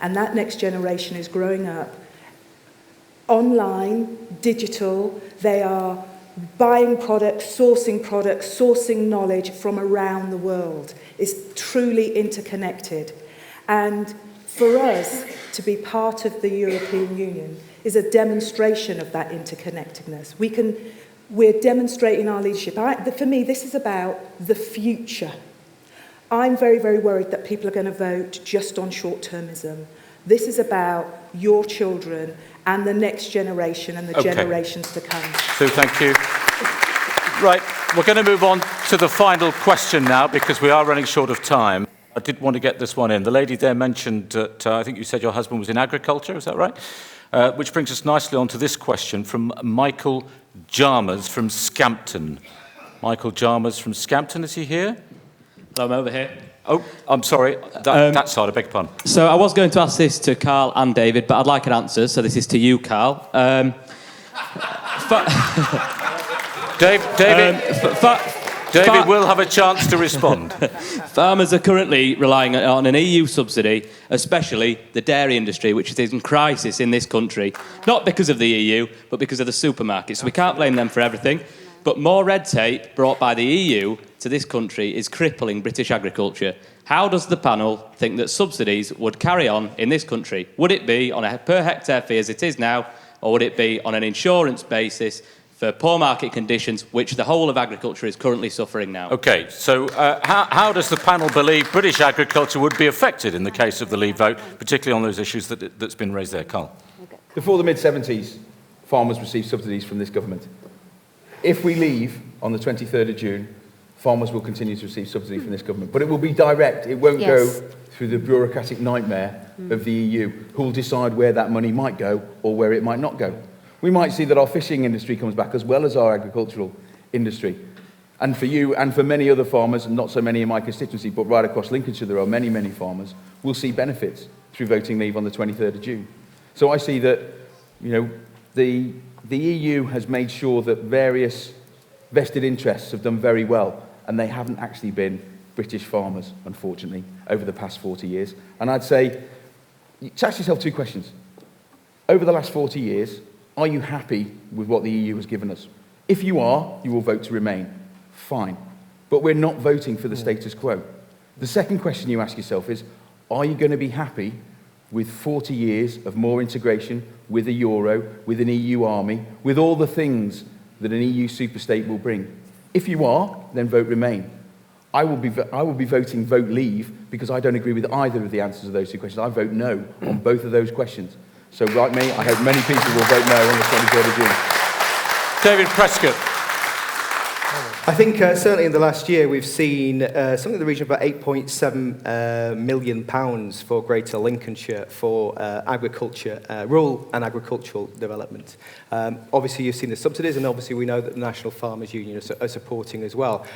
And that next generation is growing up online, digital. They are buying products, sourcing knowledge from around the world. It's truly interconnected. And for us to be part of the European Union is a demonstration of that interconnectedness. We're demonstrating our leadership. For me, this is about the future. I'm very, very worried that people are going to vote just on short-termism. This is about your children and the next generation and the generations to come. Sue, thank you. Right, we're going to move on to the final question now because we are running short of time. I did want to get this one in. The lady there mentioned that I think you said your husband was in agriculture, is that right? Which brings us nicely on to this question from Michael Jarmers from Scampton. Michael Jarmers from Scampton, is he here? I'm over here. Oh, I'm sorry, that side, I beg your pardon. So I was going to ask this to Carl and David, but I'd like an answer, so this is to you, Carl. David will have a chance to respond. Farmers are currently relying on an EU subsidy, especially the dairy industry, which is in crisis in this country, not because of the EU, but because of the supermarkets. So we can't blame them for everything. But more red tape brought by the EU to this country is crippling British agriculture. How does the panel think that subsidies would carry on in this country? Would it be on a per hectare fee as it is now, or would it be on an insurance basis for poor market conditions, which the whole of agriculture is currently suffering now? OK, so how does the panel believe British agriculture would be affected in the case of the Leave vote, particularly on those issues that's been raised there? Carl? Before the mid-70s, farmers received subsidies from this government. If we leave on the 23rd of June, farmers will continue to receive subsidy from this government. But it will be direct. It won't go through the bureaucratic nightmare of the EU, who will decide where that money might go or where it might not go. We might see that our fishing industry comes back as well as our agricultural industry. And for you and for many other farmers, and not so many in my constituency, but right across Lincolnshire, there are many, many farmers, will see benefits through voting Leave on the 23rd of June. So I see that, you know, the EU has made sure that various vested interests have done very well, and they haven't actually been British farmers, unfortunately, over the past 40 years. And I'd say ask yourself two questions. Over the last 40 years, are you happy with what the EU has given us? If you are, you will vote to remain. Fine. But we're not voting for the status quo. The second question you ask yourself is, are you going to be happy with 40 years of more integration, with a euro, with an EU army, with all the things that an EU superstate will bring? If you are, then vote remain. I will be voting vote leave because I don't agree with either of the answers to those two questions. I vote no on both of those questions. So like me, I hope many people will vote no on the 23rd of June. David Prescott. I think certainly in the last year we've seen something in the region of about £8.7 million for Greater Lincolnshire for agriculture, rural and agricultural development. Obviously you've seen the subsidies, and obviously we know that the National Farmers Union are supporting as well.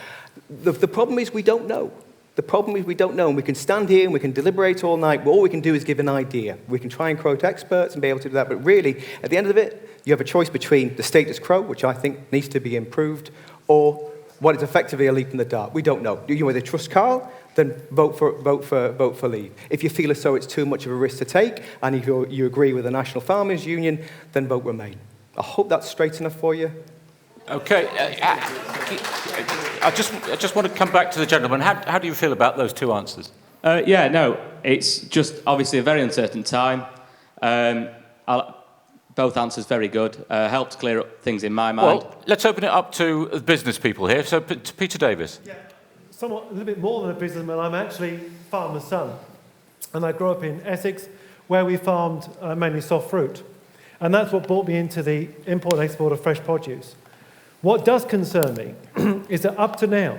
The problem is we don't know. The problem is we don't know, and we can stand here and we can deliberate all night, but all we can do is give an idea. We can try and quote experts and be able to do that, but really, at the end of it, you have a choice between the status quo, which I think needs to be improved, or what is effectively a leap in the dark. We don't know. You either trust Carl, then vote for leave. If you feel as though it's too much of a risk to take, and if you agree with the National Farmers Union, then vote remain. I hope that's straight enough for you. Okay. I just want to come back to the gentleman. How do you feel about those two answers? It's just obviously a very uncertain time. Both answers very good. Helped clear up things in my mind. Well, let's open it up to the business people here. So, to Peter Davis. Yeah, somewhat a little bit more than a businessman. I'm actually a farmer's son, and I grew up in Essex, where we farmed mainly soft fruit, and that's what brought me into the import and export of fresh produce. What does concern me is that up to now,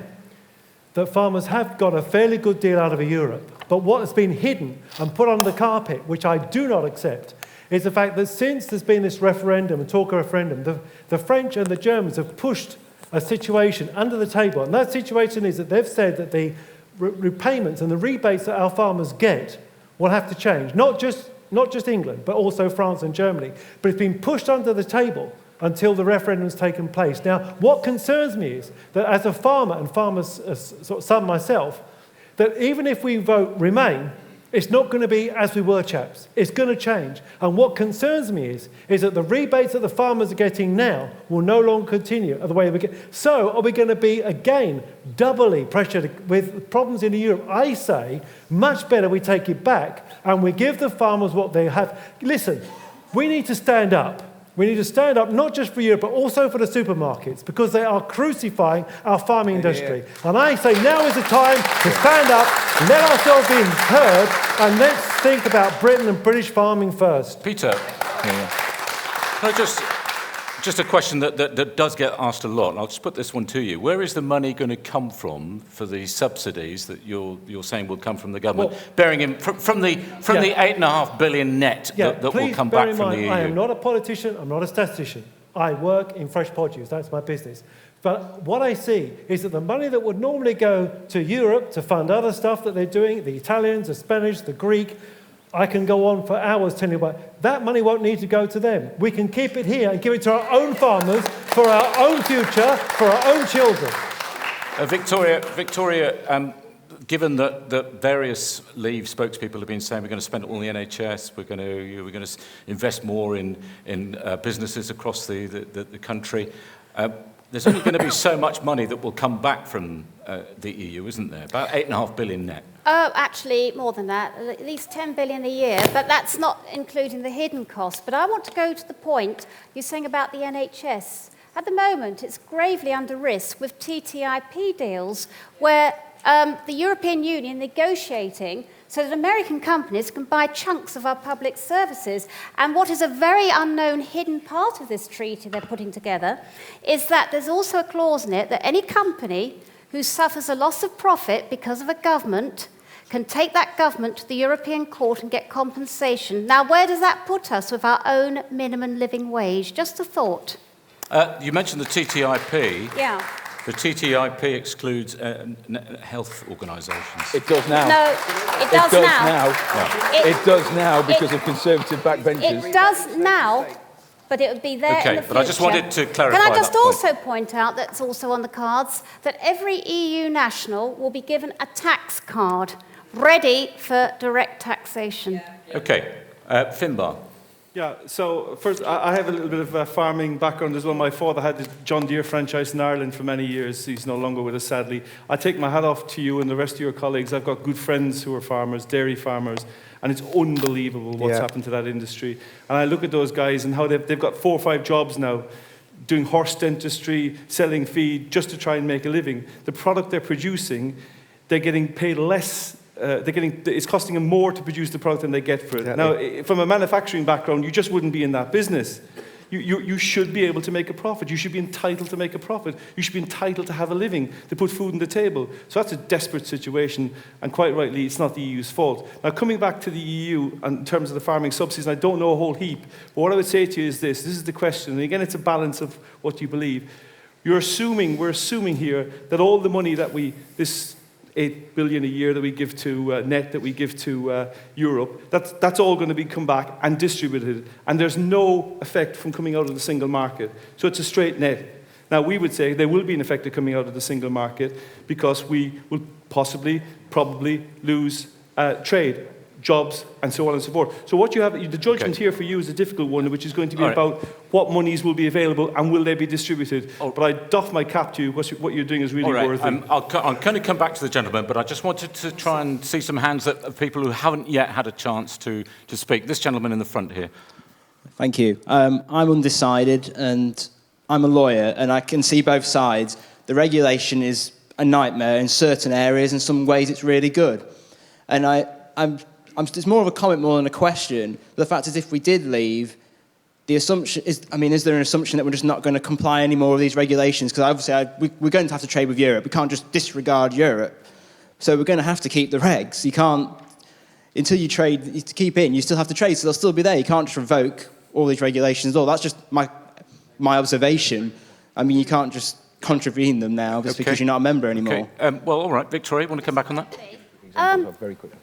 that farmers have got a fairly good deal out of Europe, but what has been hidden and put under the carpet, which I do not accept, is the fact that since there's been this referendum, and talk of referendum, the French and the Germans have pushed a situation under the table. And that situation is that they've said that the repayments and the rebates that our farmers get will have to change. Not just England, but also France and Germany. But it's been pushed under the table until the referendum's taken place. Now, what concerns me is that as a farmer, and farmer's son myself, that even if we vote remain, it's not going to be as we were, chaps. It's going to change. And what concerns me is that the rebates that the farmers are getting now will no longer continue the way we get. So are we going to be, again, doubly pressured with problems in Europe? I say, much better we take it back and we give the farmers what they have. Listen, we need to stand up. We need to stand up not just for Europe, but also for the supermarkets, because they are crucifying our farming industry. And I say now is the time to stand up, let ourselves be heard, and let's think about Britain and British farming first. Peter, can I just a question that does get asked a lot, and I'll just put this one to you. Where is the money going to come from for the subsidies that you're saying will come from the government, bearing in from the 8.5 billion net that will come back from the EU? I am not a politician, I'm not a statistician. I work in fresh produce, that's my business. But what I see is that the money that would normally go to Europe to fund other stuff that they're doing, the Italians, the Spanish, the Greek, I can go on for hours telling you about that money won't need to go to them. We can keep it here and give it to our own farmers for our own future, for our own children. Victoria, given that various Leave spokespeople have been saying we're going to spend it all on the NHS, we're going to invest more in businesses across the country. There's only going to be so much money that will come back from the EU, isn't there? About 8.5 billion net. Oh, actually, more than that, at least 10 billion a year, but that's not including the hidden costs. But I want to go to the point you're saying about the NHS. At the moment, it's gravely under risk with TTIP deals where the European Union negotiating so that American companies can buy chunks of our public services. And what is a very unknown hidden part of this treaty they're putting together is that there's also a clause in it that any company who suffers a loss of profit because of a government can take that government to the European Court and get compensation. Now, where does that put us with our own minimum living wage? Just a thought. You mentioned the TTIP. Yeah. The TTIP excludes health organisations. It does now. No, it does now. It does now because of conservative backbenchers. It does now, but it would be there in the future. Okay, but I just wanted to clarify. Can I just that also point out that's also on the cards that every EU national will be given a tax card ready for direct taxation. Okay, Finbar. Yeah, so first, I have a little bit of a farming background as well. My father had the John Deere franchise in Ireland for many years. He's no longer with us, sadly. I take my hat off to you and the rest of your colleagues. I've got good friends who are farmers, dairy farmers, and it's unbelievable what's happened to that industry. And I look at those guys and how they've got 4 or 5 jobs now, doing horse dentistry, selling feed, just to try and make a living. The product they're producing, they're getting paid less. It's costing them more to produce the product than they get for it. Now, from a manufacturing background, you just wouldn't be in that business. You should be able to make a profit. You should be entitled to make a profit. You should be entitled to have a living, to put food on the table. So that's a desperate situation, and quite rightly, it's not the EU's fault. Now, coming back to the EU in terms of the farming subsidies, and I don't know a whole heap, but what I would say to you is this is the question, and again, it's a balance of what you believe. We're assuming here that all the money that this 8 billion a year that we give to net that we give to Europe, that's all going to be come back and distributed, and there's no effect from coming out of the single market. So it's a straight net. Now we would say there will be an effect of coming out of the single market because we will probably lose trade, jobs, and so on and so forth. So what you have, the judgment here for you is a difficult one, which is going to be about what monies will be available and will they be distributed. But I doff my cap to you. What you're doing is really worthy. I'm going to come back to the gentleman, but I just wanted to try and see some hands of people who haven't yet had a chance to speak. This gentleman in the front here. Thank you. I'm undecided, and I'm a lawyer, and I can see both sides. The regulation is a nightmare in certain areas, in some ways it's really good. And it's more of a comment more than a question. The fact is, if we did leave, the assumption is, is there an assumption that we're just not going to comply any more with these regulations? Because obviously we're going to have to trade with Europe. We can't just disregard Europe. So we're going to have to keep the regs. You can't, until you trade, to keep in, you still have to trade, so they'll still be there. You can't just revoke all these regulations. That's just my observation. You can't just contravene them now just because you're not a member anymore. Okay. Well, all right, Victoria, want to come back on that? Very quickly.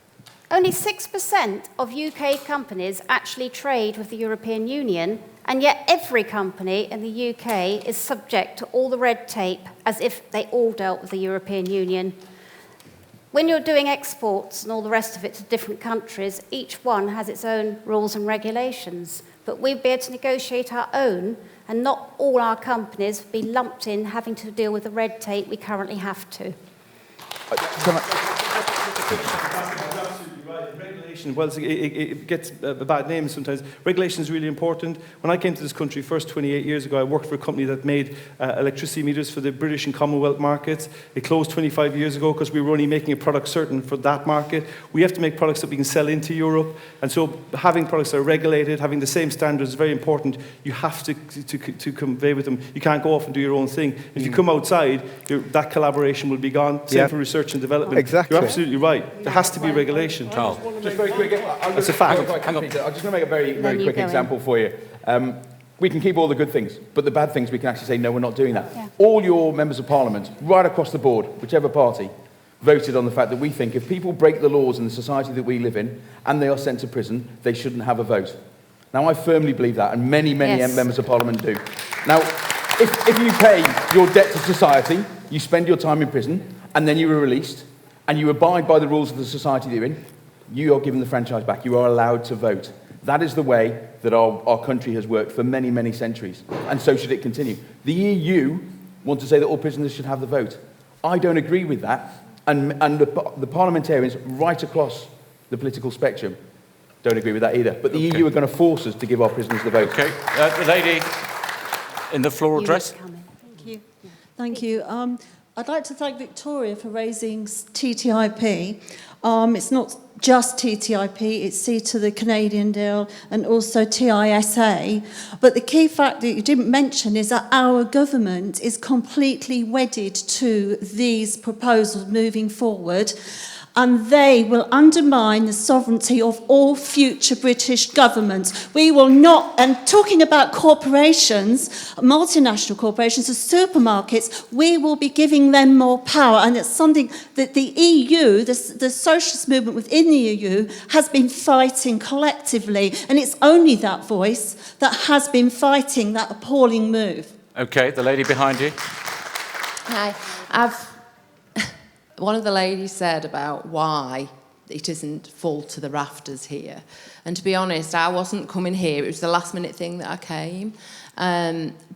Only 6% of UK companies actually trade with the European Union, and yet every company in the UK is subject to all the red tape as if they all dealt with the European Union. When you're doing exports and all the rest of it to different countries, each one has its own rules and regulations. But we'd be able to negotiate our own, and not all our companies be lumped in having to deal with the red tape we currently have to. Well, it gets a bad name sometimes. Regulation is really important. When I came to this country first 28 years ago, I worked for a company that made electricity meters for the British and Commonwealth markets. It closed 25 years ago because we were only making a product certain for that market. We have to make products that we can sell into Europe, and so having products that are regulated, having the same standards is very important. You have to convey with them. You can't go off and do your own thing. If you come outside, that collaboration will be gone. Same for research and development. Exactly. You're absolutely right. There has to be regulation. Carl. Just very quick. That's a fact. Hang on. I'm just going to make a very quick example for you. We can keep all the good things, but the bad things we can actually say, no, we're not doing that. Yeah. All your members of parliament, right across the board, whichever party, voted on the fact that we think if people break the laws in the society that we live in and they are sent to prison, they shouldn't have a vote. Now, I firmly believe that, and many members of parliament do. Now, if you pay your debt to society, you spend your time in prison, and then you are released, and you abide by the rules of the society that you're in, you are given the franchise back. You are allowed to vote. That is the way that our country has worked for many, many centuries, and so should it continue. The EU want to say that all prisoners should have the vote. I don't agree with that, and the parliamentarians right across the political spectrum don't agree with that either. But the EU are going to force us to give our prisoners the vote. Okay, the lady in the floral dress. Thank you. Thank you. I'd like to thank Victoria for raising TTIP. It's not just TTIP, it's C to the Canadian deal and also TISA. But the key fact that you didn't mention is that our government is completely wedded to these proposals moving forward, and they will undermine the sovereignty of all future British governments. We will not, and talking about corporations, multinational corporations, the supermarkets, we will be giving them more power, and it's something that the EU, the socialist movement within the EU, has been fighting collectively, and it's only that voice that has been fighting that appalling move. Okay, the lady behind you. Hi, one of the ladies said about why it isn't full to the rafters here. And to be honest, I wasn't coming here. It was the last minute thing that I came.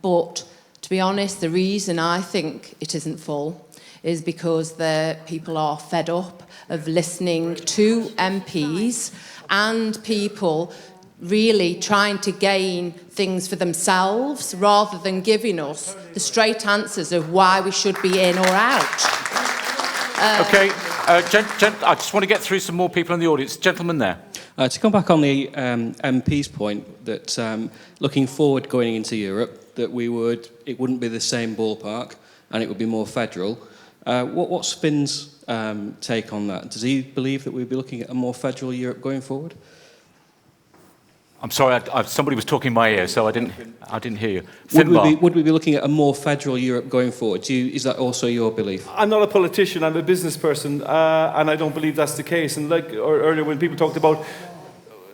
But to be honest, the reason I think it isn't full is because the people are fed up of listening to MPs and people really trying to gain things for themselves rather than giving us the straight answers of why we should be in or out. Okay, I just want to get through some more people in the audience. Gentleman there. To come back on the MP's point that looking forward going into Europe, that it wouldn't be the same ballpark and it would be more federal. What's Finn's take on that? Does he believe that we'd be looking at a more federal Europe going forward? I'm sorry, somebody was talking in my ear, so I didn't hear you. Would we be looking at a more federal Europe going forward? Is that also your belief? I'm not a politician, I'm a business person, and I don't believe that's the case. And earlier when people talked about...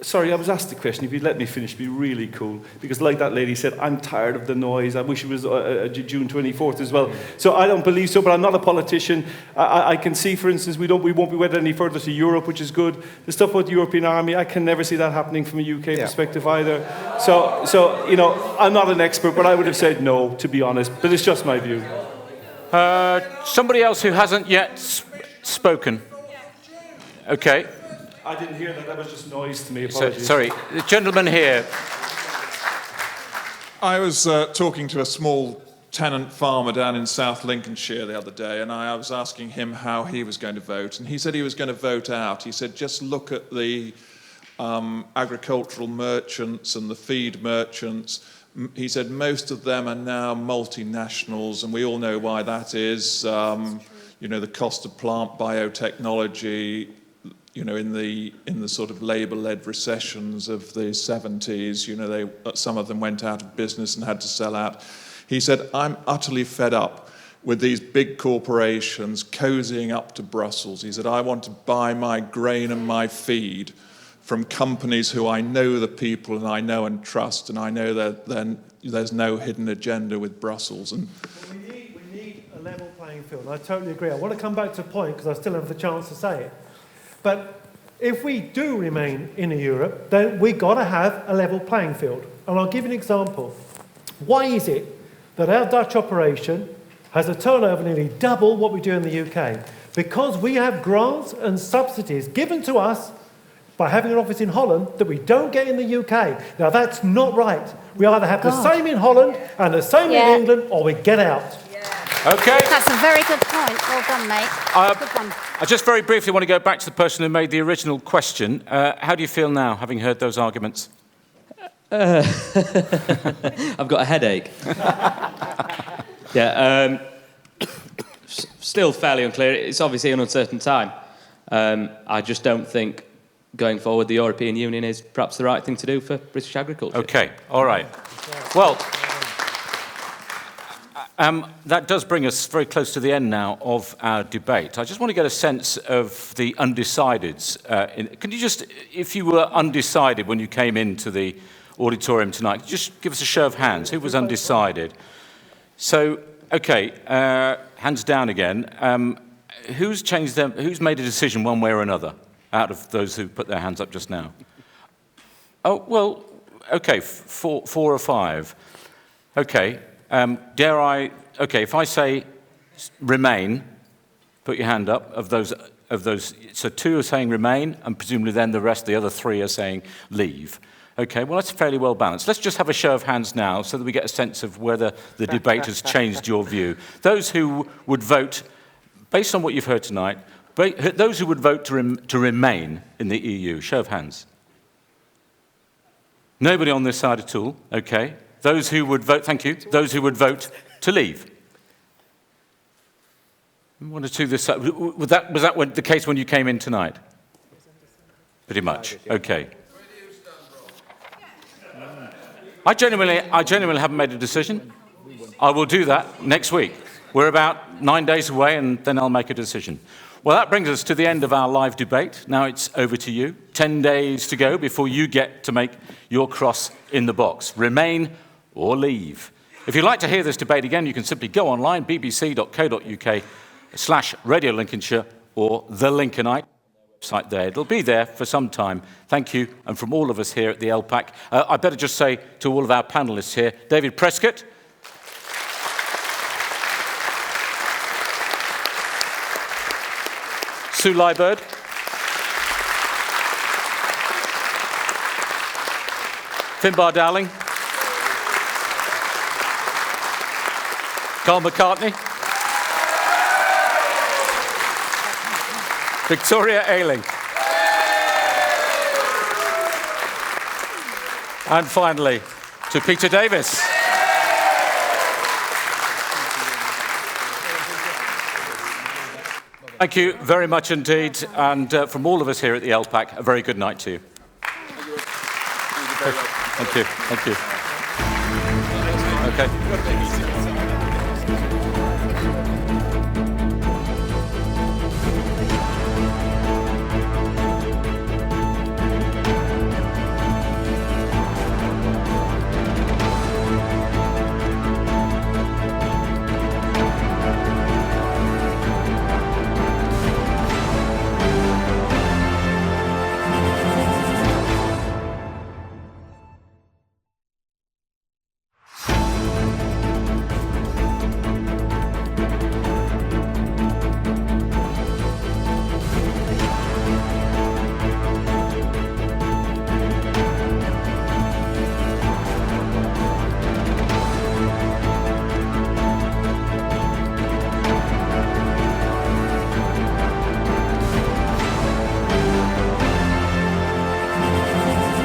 Sorry, I was asked the question. If you'd let me finish, it'd be really cool. Because like that lady said, I'm tired of the noise. I wish it was June 24th as well. So I don't believe so, but I'm not a politician. I can see, for instance, we won't be wedded any further to Europe, which is good. The stuff about the European Army, I can never see that happening from a UK perspective either. So, you know, I'm not an expert, but I would have said no, to be honest. But it's just my view. Somebody else who hasn't yet spoken. Okay. I didn't hear that. That was just noise to me. Apologies. Sorry. The gentleman here. I was talking to a small tenant farmer down in South Lincolnshire the other day, and I was asking him how he was going to vote, and he said he was going to vote out. He said, just look at the agricultural merchants and the feed merchants. He said most of them are now multinationals, and we all know why that is. You know, the cost of plant biotechnology. You know, in the sort of Labour-led recessions of the 70s, you know, some of them went out of business and had to sell out. He said, I'm utterly fed up with these big corporations cozying up to Brussels. He said, I want to buy my grain and my feed from companies who I know the people and I know and trust, and I know that then there's no hidden agenda with Brussels. And we need a level playing field. I totally agree. I want to come back to a point because I still have the chance to say it. But if we do remain in Europe, then we've got to have a level playing field. And I'll give you an example. Why is it that our Dutch operation has a turnover nearly double what we do in the UK? Because we have grants and subsidies given to us by having an office in Holland that we don't get in the UK. Now, that's not right. We either have the same in Holland and the same in England, or we get out. Okay. That's a very good point. Well done, mate. Good one. I just very briefly want to go back to the person who made the original question. How do you feel now, having heard those arguments? I've got a headache. Still fairly unclear. It's obviously an uncertain time. I just don't think going forward the European Union is perhaps the right thing to do for British agriculture. Okay, all right. Well, that does bring us very close to the end now of our debate. I just want to get a sense of the undecideds. Can you just, if you were undecided when you came into the auditorium tonight, just give us a show of hands. Who was undecided? So, okay, hands down again. Who's changed them? Who's made a decision one way or another out of those who put their hands up just now? Oh, well, okay, four or five. Okay. Okay, if I say remain, put your hand up, of those, so two are saying remain, and presumably then the rest, the other three are saying leave. Okay, well, that's fairly well balanced. Let's just have a show of hands now so that we get a sense of whether the debate has changed your view. Those who would vote, based on what you've heard tonight, those who would vote to remain in the EU, show of hands. Nobody on this side at all, okay. Those who would vote, thank you, those who would vote to leave. One or two this side. Was that the case when you came in tonight? Pretty much, okay. I genuinely haven't made a decision. I will do that next week. We're about 9 days away, and then I'll make a decision. Well, that brings us to the end of our live debate. Now it's over to you. 10 days to go before you get to make your cross in the box. Remain or leave. If you'd like to hear this debate again, you can simply go online, bbc.co.uk/Radio Lincolnshire or The Lincolnite. website there. It'll be there for some time. Thank you, and from all of us here at the LPAC. I better just say to all of our panellists here, David Prescott, Sue Liebird, Finbar Dowling, Carl McCartney, Victoria Ailing, and finally to Peter Davis. Thank you very much indeed, and from all of us here at the LPAC, a very good night to you. Thank you. Thank you. Okay.